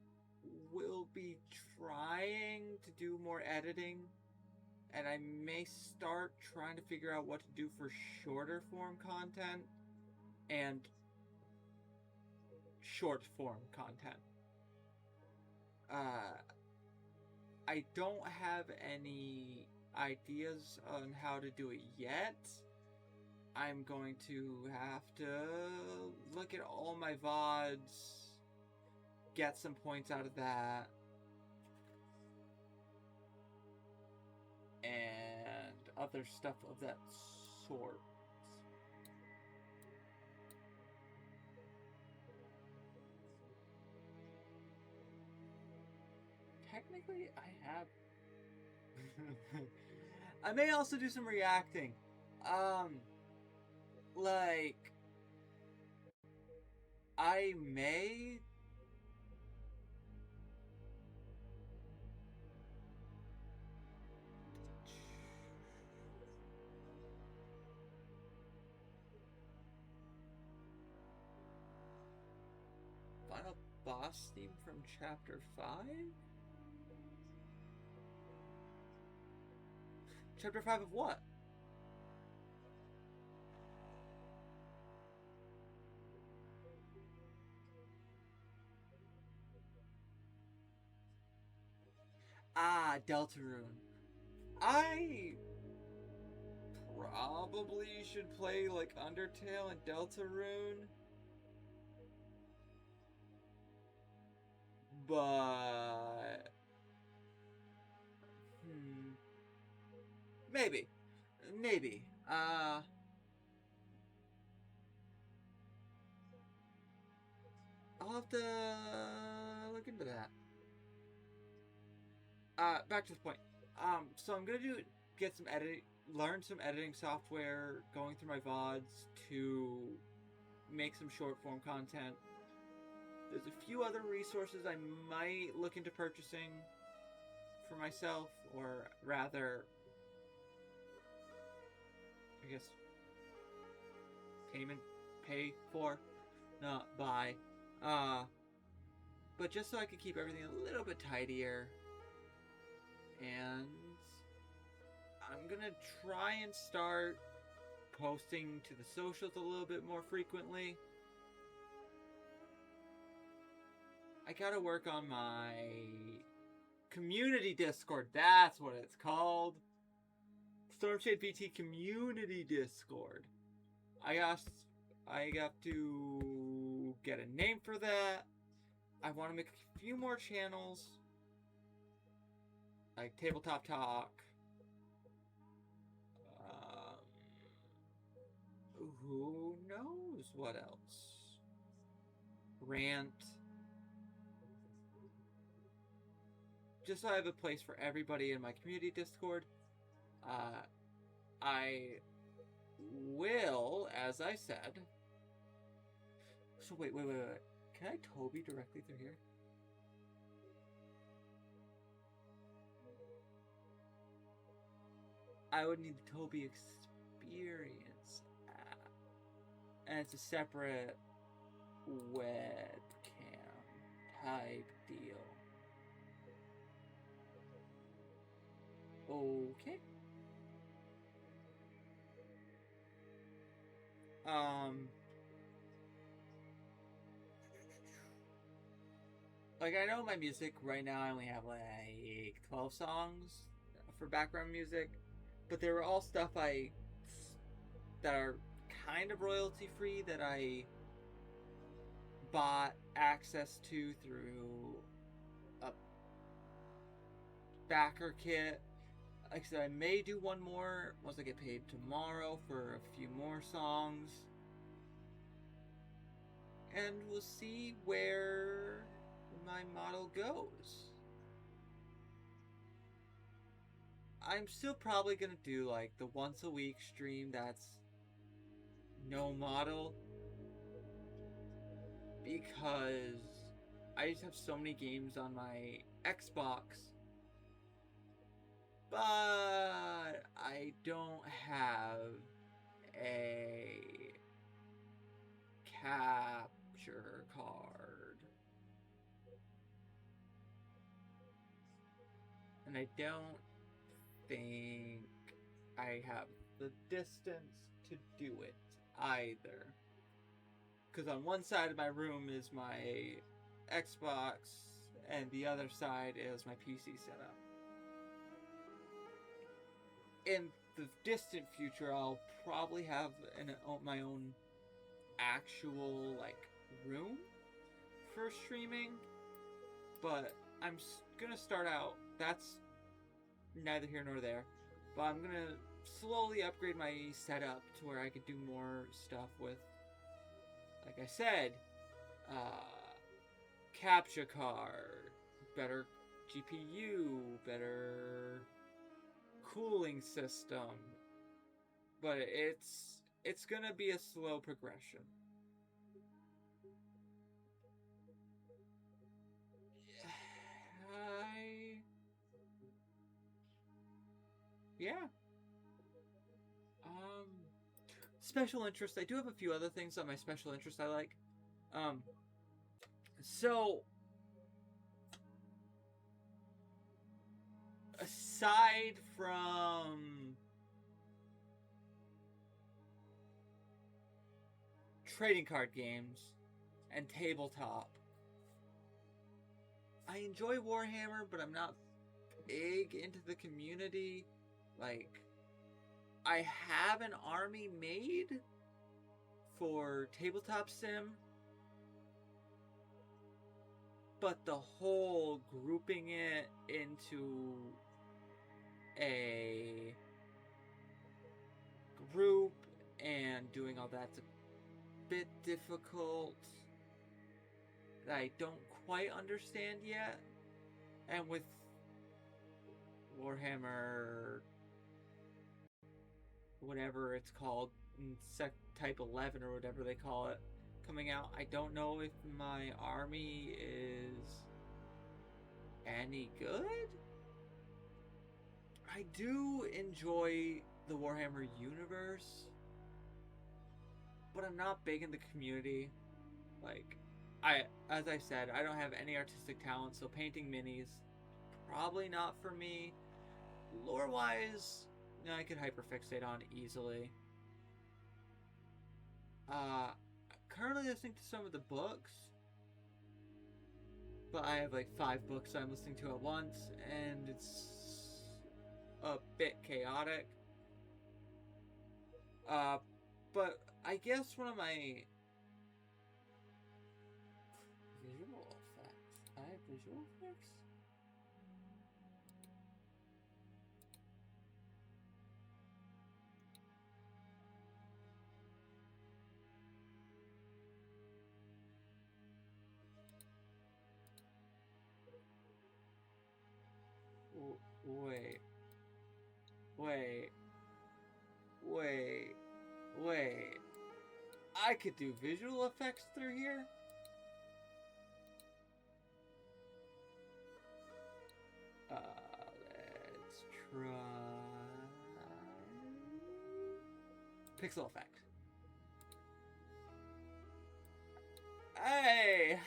A: will be trying to do more editing, and I may start trying to figure out what to do for shorter form content and short form content. I don't have any ideas on how to do it yet. I'm going to have to look at all my VODs, get some points out of that, and other stuff of that sort. Technically, I have... I may also do some reacting. Like... I may. Final boss theme from Chapter 5? Chapter 5 of what? Ah, Deltarune. I probably should play like Undertale and Deltarune. But maybe. Maybe. I'll have to look into that. Back to the point. So I'm gonna get some editing, learn some editing software, going through my VODs to make some short form content. There's a few other resources I might look into purchasing for myself, or rather, I guess, pay for, not buy. But just so I could keep everything a little bit tidier. And I'm gonna try and start posting to the socials a little bit more frequently. I gotta work on my community Discord. That's what it's called. Stormshade VT Community Discord. I got to get a name for that. I want to make a few more channels, like Tabletop Talk. Who knows what else? Rant. Just so I have a place for everybody in my community Discord. I will, as I said. So wait. Can I Toby directly through here? I would need the Toby Experience app. And it's a separate webcam type deal. Okay. Like, I know my music right now, I only have like 12 songs for background music, but they were all stuff that are kind of royalty free that I bought access to through a backer kit. Like I said, I may do one more once I get paid tomorrow for a few more songs. And we'll see where my model goes. I'm still probably gonna do like the once a week stream that's no model, because I just have so many games on my Xbox, but I don't have a capture card. And I don't think I have the distance to do it either. Because on one side of my room is my Xbox, and the other side is my PC setup. In the distant future, I'll probably have my own actual room for streaming, but I'm gonna start out. That's neither here nor there, but I'm gonna slowly upgrade my setup to where I could do more stuff with, like I said, capture card, better GPU, better cooling system, but it's gonna be a slow progression. yeah. Special interest. I do have a few other things on my special interest I like. So aside from trading card games and tabletop, I enjoy Warhammer, but I'm not big into the community. Like, I have an army made for tabletop sim, but the whole grouping it into a group and doing all that's a bit difficult that I don't quite understand yet. And with Warhammer, whatever it's called, Type 11 or whatever they call it, coming out, I don't know if my army is any good. I do enjoy the Warhammer universe, but I'm not big in the community. Like, as I said, I don't have any artistic talent, so painting minis, probably not for me. Lore-wise, I could hyperfixate on easily. Currently listening to some of the books, but I have like 5 books I'm listening to at once, and it's a bit chaotic. But I guess one of my visual effects. I have visual effects? Wait. I could do visual effects through here? Let's try pixel effect. Hey!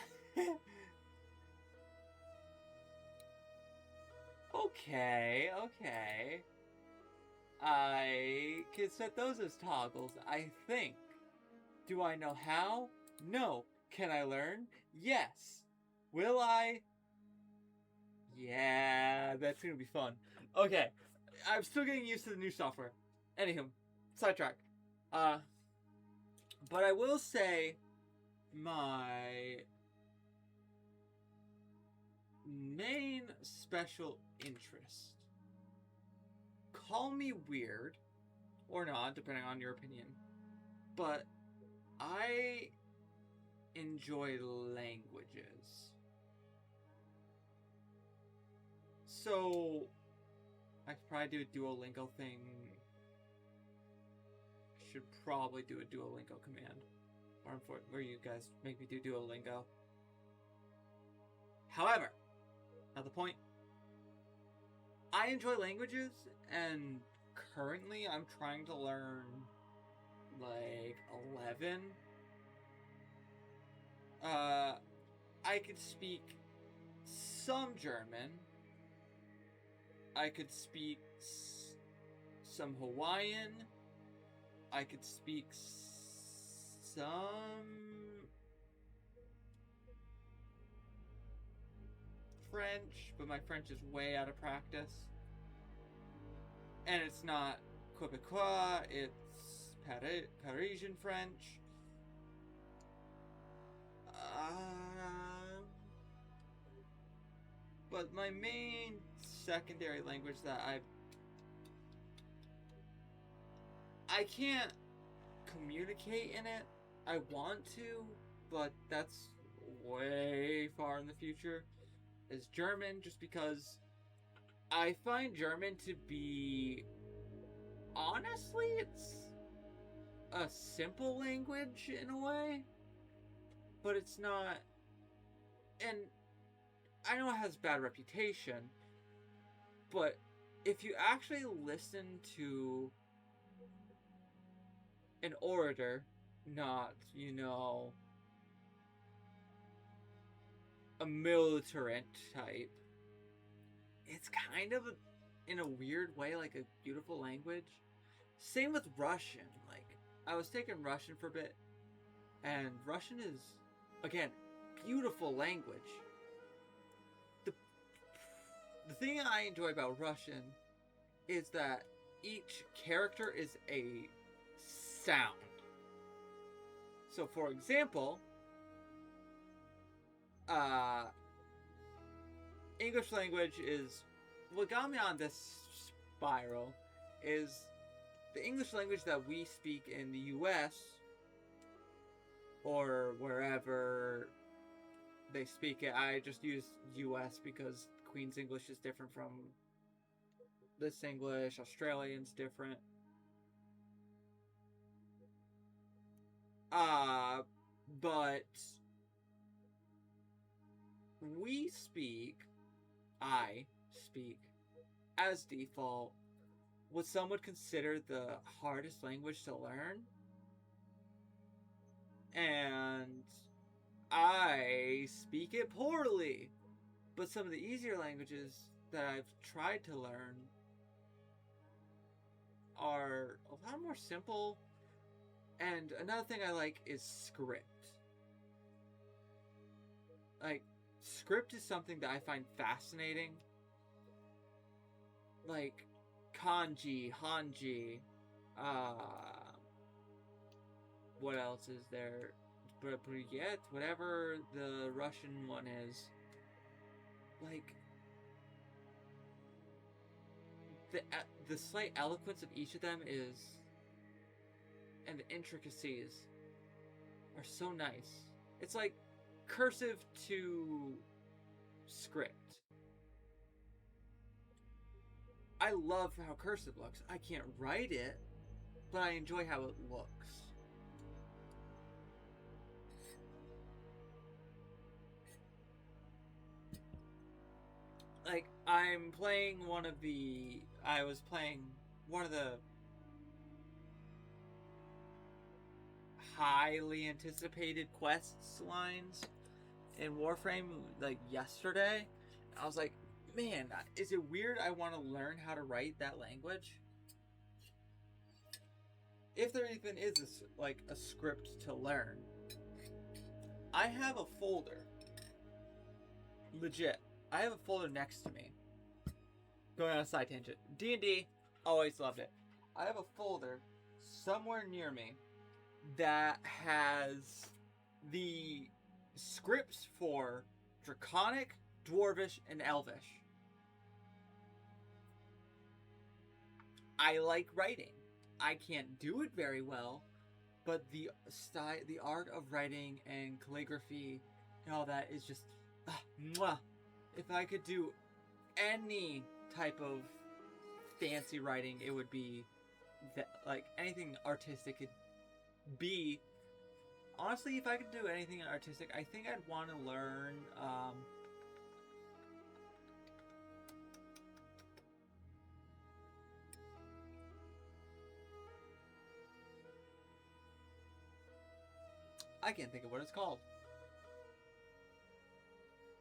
A: Okay. I can set those as toggles, I think. Do I know how? No. Can I learn? Yes. Will I? Yeah, that's gonna be fun. Okay. I'm still getting used to the new software. Anywho, sidetrack. But I will say my main special interest, call me weird or not, depending on your opinion, but I enjoy languages. So I could probably do a Duolingo thing. I should probably do a Duolingo command, where you guys make me do Duolingo. However, not the point. I enjoy languages, and currently I'm trying to learn like 11. I could speak some German. I could speak some Hawaiian. I could speak some French, but my French is way out of practice. And it's not Quebecois, it's Parisian French. But my main secondary language that I can't communicate in it. I want to, but that's way far in the future, is German, just because I find German to be, honestly, it's a simple language in a way, but it's not, and I know it has bad reputation, but if you actually listen to an orator, not, a militarant type, it's kind of in a weird way like a beautiful language. Same with Russian. Like, I was taking Russian for a bit, and Russian is, again, beautiful language. The thing I enjoy about Russian is that each character is a sound. So, for example, English language is what got me on this spiral is the English language that we speak in the US or wherever they speak it. I just use US because Queen's English is different from this English. Australian's different. But I speak, as default, what some would consider the hardest language to learn. And I speak it poorly. But some of the easier languages that I've tried to learn are a lot more simple. And another thing I like is script. Like, script is something that I find fascinating. Like, kanji, hanji, what else is there? Bruyet, whatever the Russian one is. Like, the slight eloquence of each of them is, and the intricacies are so nice. It's like cursive to script. I love how cursive looks. I can't write it, but I enjoy how it looks. Like, I was playing one of the highly anticipated quests lines in Warframe, like, yesterday. I was like, man, is it weird I want to learn how to write that language? If there even is a script to learn. I have a folder. Legit. I have a folder next to me. Going on a side tangent. D&D, always loved it. I have a folder somewhere near me that has the scripts for Draconic, Dwarvish, and Elvish. I like writing. I can't do it very well, but the art of writing and calligraphy and all that is just mwah. If I could do any type of fancy writing, it would be that, like, anything artistic could be. Honestly, if I could do anything artistic, I think I'd want to learn I can't think of what it's called.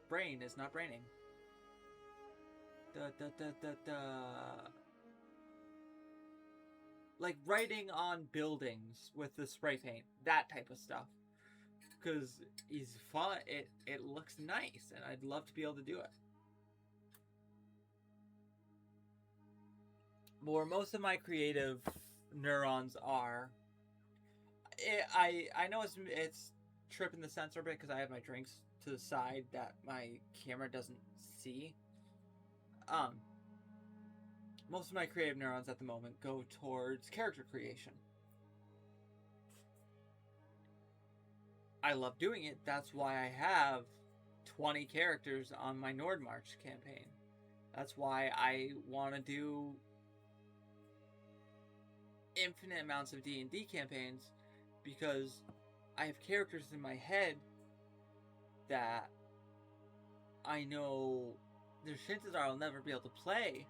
A: Brain is not braining. Like writing on buildings with the spray paint, that type of stuff. Because it's fun, it looks nice, and I'd love to be able to do it. But where most of my creative neurons are, I know it's tripping the sensor a bit because I have my drinks to the side that my camera doesn't see. Most of my creative neurons at the moment go towards character creation. I love doing it. That's why I have 20 characters on my Nordmarch campaign. That's why I want to do infinite amounts of D&D campaigns, because I have characters in my head that I know their chances are I'll never be able to play,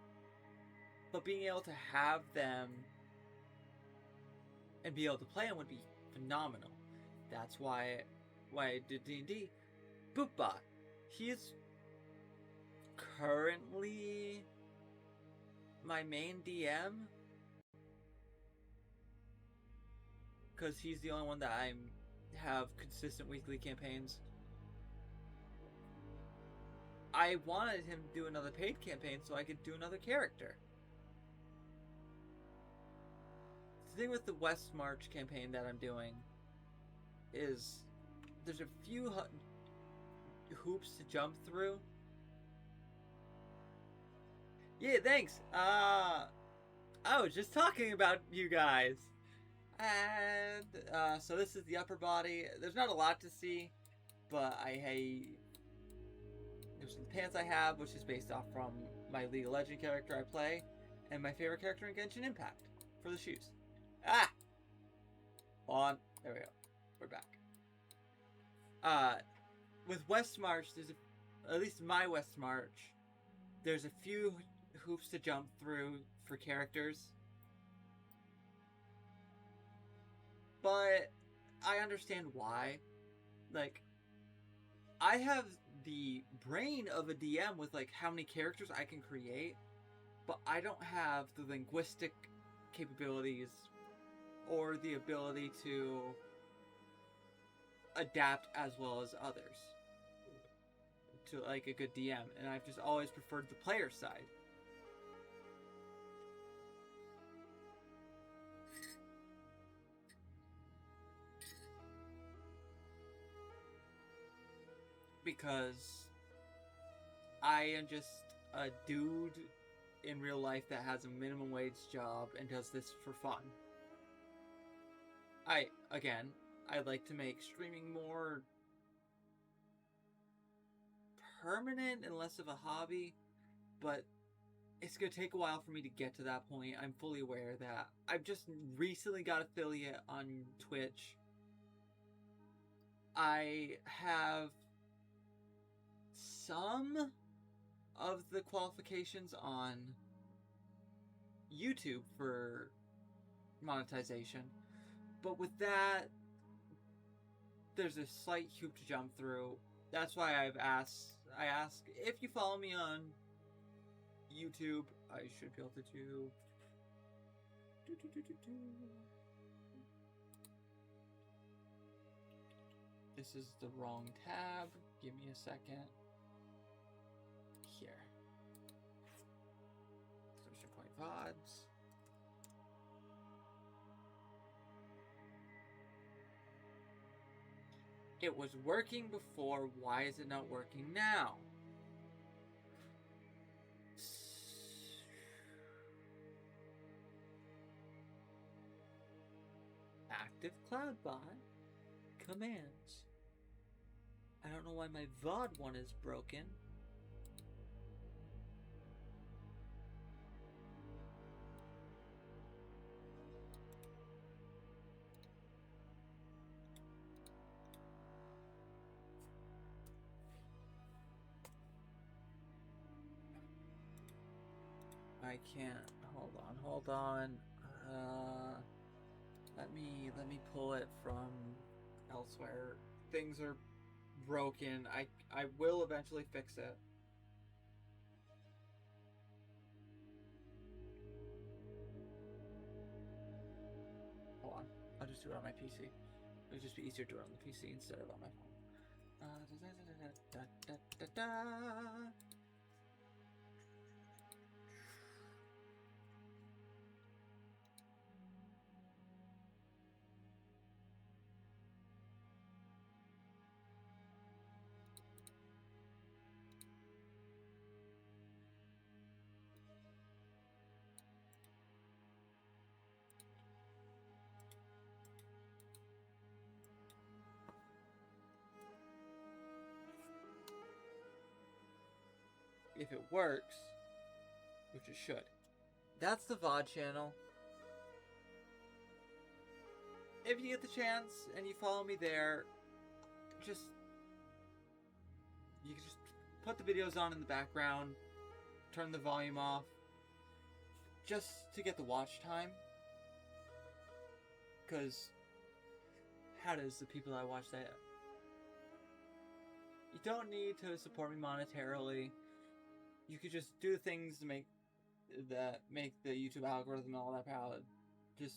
A: But being able to have them and be able to play them would be phenomenal. That's why I did D&D. Bootbot. He is currently my main DM, because he's the only one that I have consistent weekly campaigns. I wanted him to do another paid campaign so I could do another character. The thing with the West March campaign that I'm doing is there's a few hoops to jump through. Yeah, thanks. I was just talking about you guys. And so this is the upper body. There's not a lot to see, but there's some pants I have, which is based off from my League of Legends character I play, and my favorite character in Genshin Impact for the shoes. Ah! On. There we go. We're back. With West March, at least my West March, there's a few hoops to jump through for characters. But I understand why. Like, I have the brain of a DM with, like, how many characters I can create, but I don't have the linguistic capabilities or the ability to adapt as well as others to, like, a good DM, and I've just always preferred the player side. Because I am just a dude in real life that has a minimum wage job and does this for fun. I'd like to make streaming more permanent and less of a hobby, but it's going to take a while for me to get to that point. I'm fully aware of that. I've just recently got affiliate on Twitch. I have some of the qualifications on YouTube for monetization, but with that, there's a slight hoop to jump through. That's why I ask if you follow me on YouTube, I should be able to do. This is the wrong tab. Give me a second. Here. Social point VODs. It was working before. Why is it not working now? Active CloudBot commands. I don't know why my VOD one is broken. I can't. Hold on. Let me pull it from elsewhere. Things are broken. I will eventually fix it. Hold on. I'll just do it on my PC. It would just be easier to do it on the PC instead of on my phone. If it works, which it should. That's the VOD channel. If you get the chance and you follow me there, you can just put the videos on in the background, turn the volume off, just to get the watch time. Because how does the people that watch that? You don't need to support me monetarily. You could just do things to make the YouTube algorithm and all that power. Just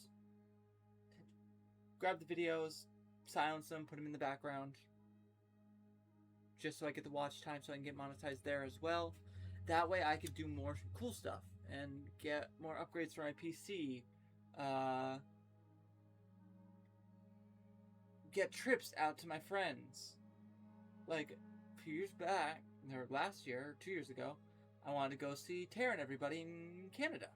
A: grab the videos, silence them, put them in the background, just so I get the watch time, so I can get monetized there as well. That way, I could do more cool stuff and get more upgrades for my PC. Get trips out to my friends. Like a few years back, or last year, or 2 years ago, I wanted to go see Tara and everybody in Canada.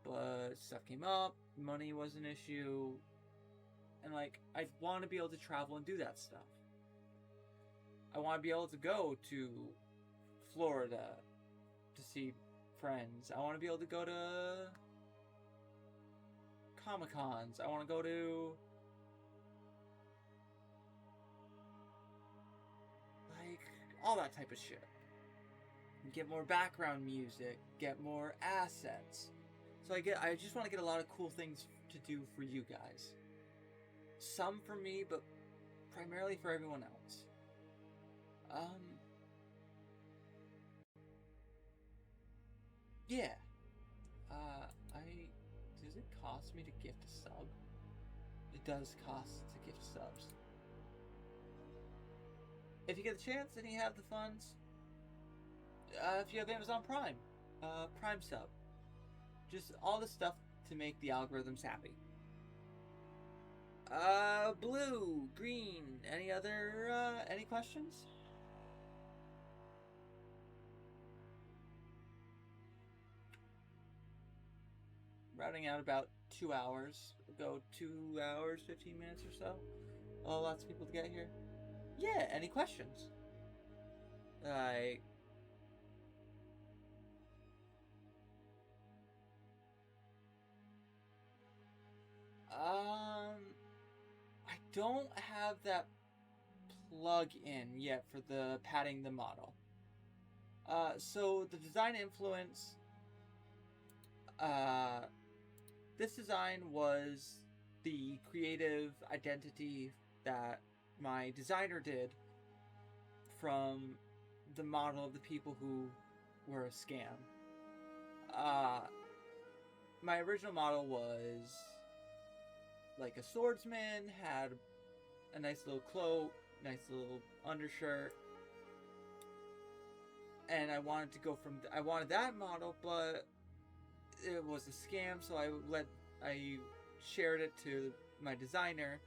A: But stuff came up, money was an issue, and like, I want to be able to travel and do that stuff. I want to be able to go to Florida to see friends. I want to be able to go to Comic-Cons. I want to go to like all that type of shit. Get more background music, get more assets. So I just want to get a lot of cool things to do for you guys. Some for me, but primarily for everyone else. Yeah. Does it cost me to gift a sub? It does cost to gift subs. If you get the chance and you have the funds, if you have Amazon Prime, Prime sub. Just all the stuff to make the algorithms happy. Blue, green, any questions? Routing out about 2 hours. We'll go 2 hours, 15 minutes or so. Oh, lots of people to get here. Yeah, any questions? I don't have that plug-in yet for the padding the model. So the design influence, this design was the creative identity that my designer did from the model of the people who were a scam. My original model was like a swordsman, had a nice little cloak, nice little undershirt, and I wanted to go I wanted that model, but it was a scam, so I shared it to my designer,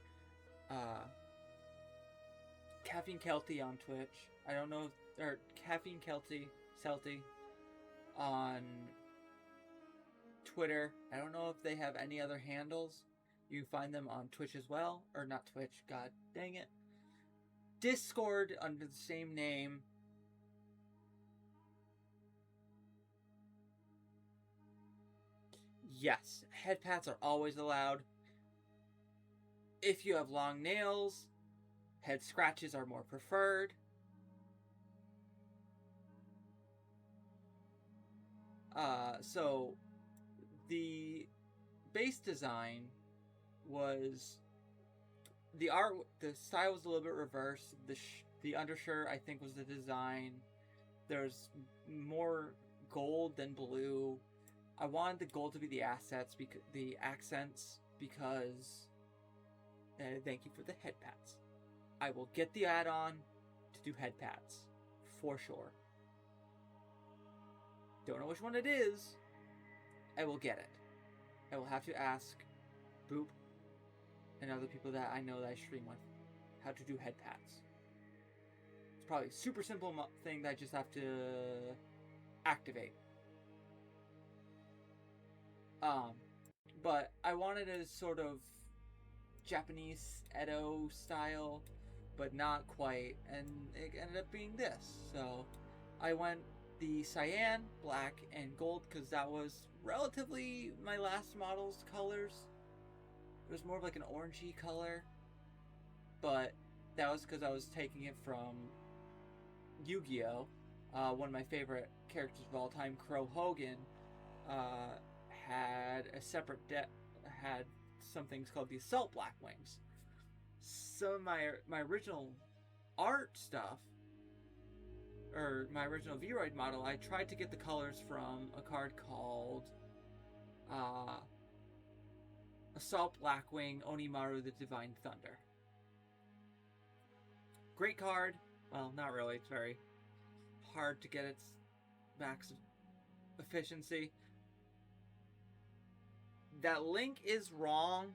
A: Caffeine Kelty on Twitch. I don't know or Caffeine Kelty on Twitter. I don't know if they have any other handles. You can find them on Twitch as well. Or not Twitch, god dang it. Discord under the same name. Yes, head pats are always allowed. If you have long nails, head scratches are more preferred. So the base design was the style was a little bit reversed. The undershirt, I think, was the design. There's more gold than blue. I wanted the gold to be the accents because thank you for the head pats. I will get the add-on to do head pats for sure. Don't know which one it is. I will get it. I will have to ask Boop and other people that I know that I stream with how to do head pats. It's probably a super simple thing that I just have to activate. But I wanted a sort of Japanese Edo style, but not quite, and it ended up being this. So I went the cyan, black, and gold because that was relatively my last model's colors. It was more of like an orangey color, but that was because I was taking it from Yu-Gi-Oh! One of my favorite characters of all time, Crow Hogan, had a separate had some things called the Assault Blackwings. Some of my original art stuff, or my original Vroid model, I tried to get the colors from a card called Assault Blackwing Onimaru the Divine Thunder. Great card. Well, not really. It's very hard to get its max efficiency. That link is wrong.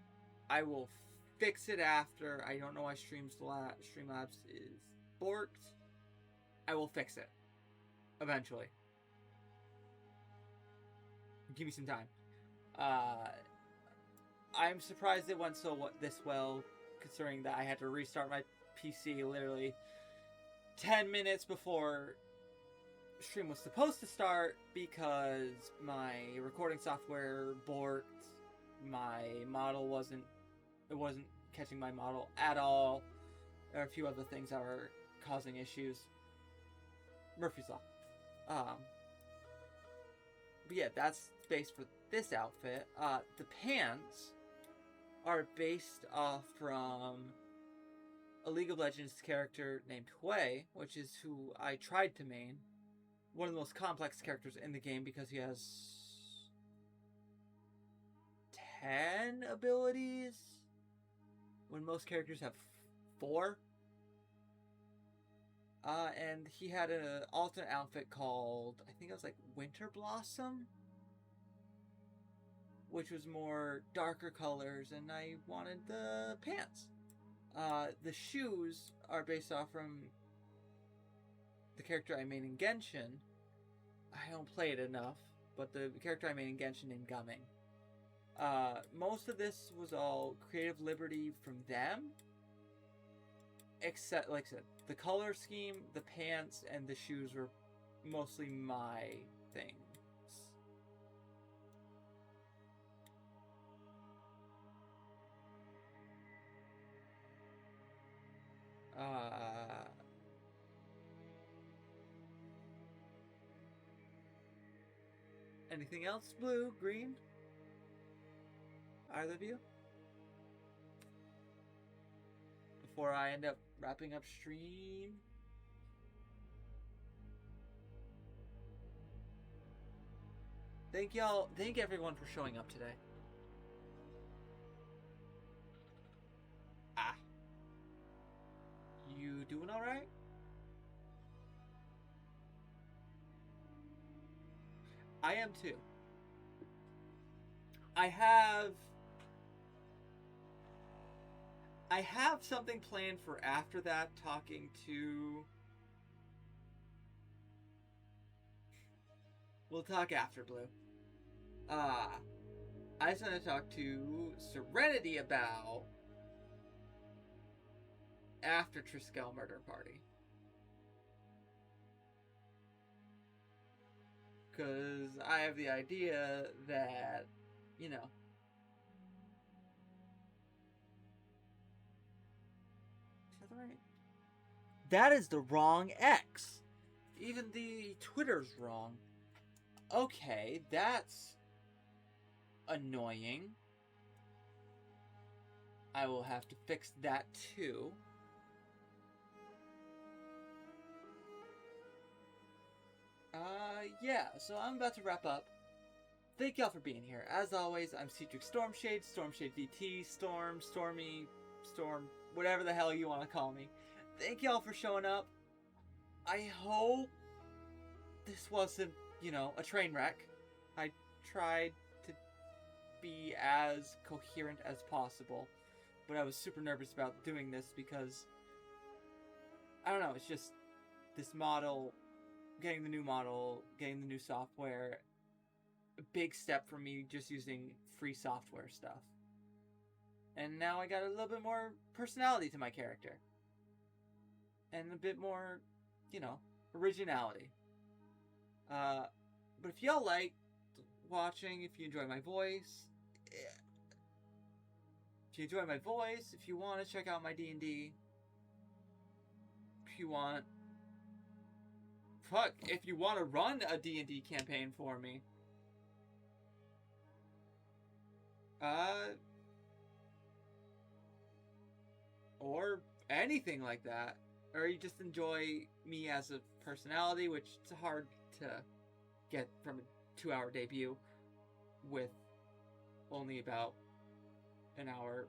A: I will fix it after. I don't know why Streamlabs is borked. I will fix it eventually. Give me some time. I'm surprised it went this well, considering that I had to restart my PC literally 10 minutes before stream was supposed to start because my recording software borked. My model wasn't catching my model at all. There are a few other things that were causing issues. Murphy's Law. But yeah, that's based for this outfit. The pants are based off from a League of Legends character named Hui, which is who I tried to main. One of the most complex characters in the game because he has 10 abilities when most characters have 4. And he had an alternate outfit called, I think it was like Winter Blossom, which was more darker colors, and I wanted the pants. The shoes are based off from the character I made in Genshin. I don't play it enough, but the character I made in Genshin named Gumming. Most of this was all creative liberty from them, except, like I said, the color scheme, the pants, and the shoes were mostly my things. Anything else? Blue? Green? Either of you? Before I end up wrapping up stream? Thank y'all. Thank everyone for showing up today. You doing alright? I am too. I have something planned for after that, talking to... We'll talk after, Blue. I just want to talk to Serenity about after Triskel Murder Party. Because I have the idea that, you know, is that right? That is the wrong X. Even the Twitter's wrong. Okay, that's annoying. I will have to fix that too. Yeah, so I'm about to wrap up. Thank y'all for being here. As always, I'm Cedric Stormshade, Stormshade VT, Storm, Stormy, Storm, whatever the hell you want to call me. Thank y'all for showing up. I hope this wasn't, you know, a train wreck. I tried to be as coherent as possible, but I was super nervous about doing this because, I don't know, it's just this model, getting the new model, getting the new software, a big step for me just using free software stuff. And now I got a little bit more personality to my character. And a bit more, you know, originality. But if y'all like watching, if you enjoy my voice, if you want to check out my D&D, if you want to run a D&D campaign for me, Uh, or anything like that. Or you just enjoy me as a personality, which it's hard to get from a 2-hour debut with only about an hour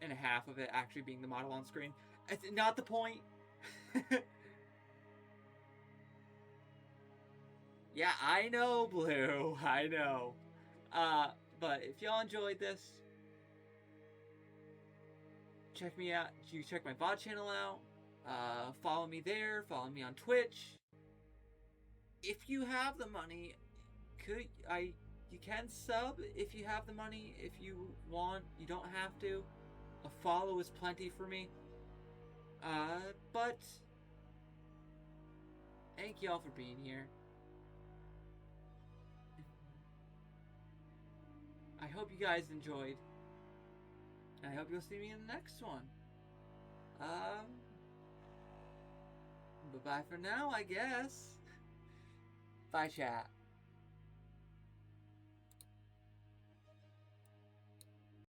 A: and a half of it actually being the model on screen. It's not the point. Yeah, I know, Blue. I know. But if y'all enjoyed this, check me out. You check my VOD channel out. Follow me there. Follow me on Twitch. If you have the money, you can sub if you have the money. If you want, you don't have to. A follow is plenty for me. But thank y'all for being here. I hope you guys enjoyed. I hope you'll see me in the next one. Bye-bye for now, I guess. Bye, chat.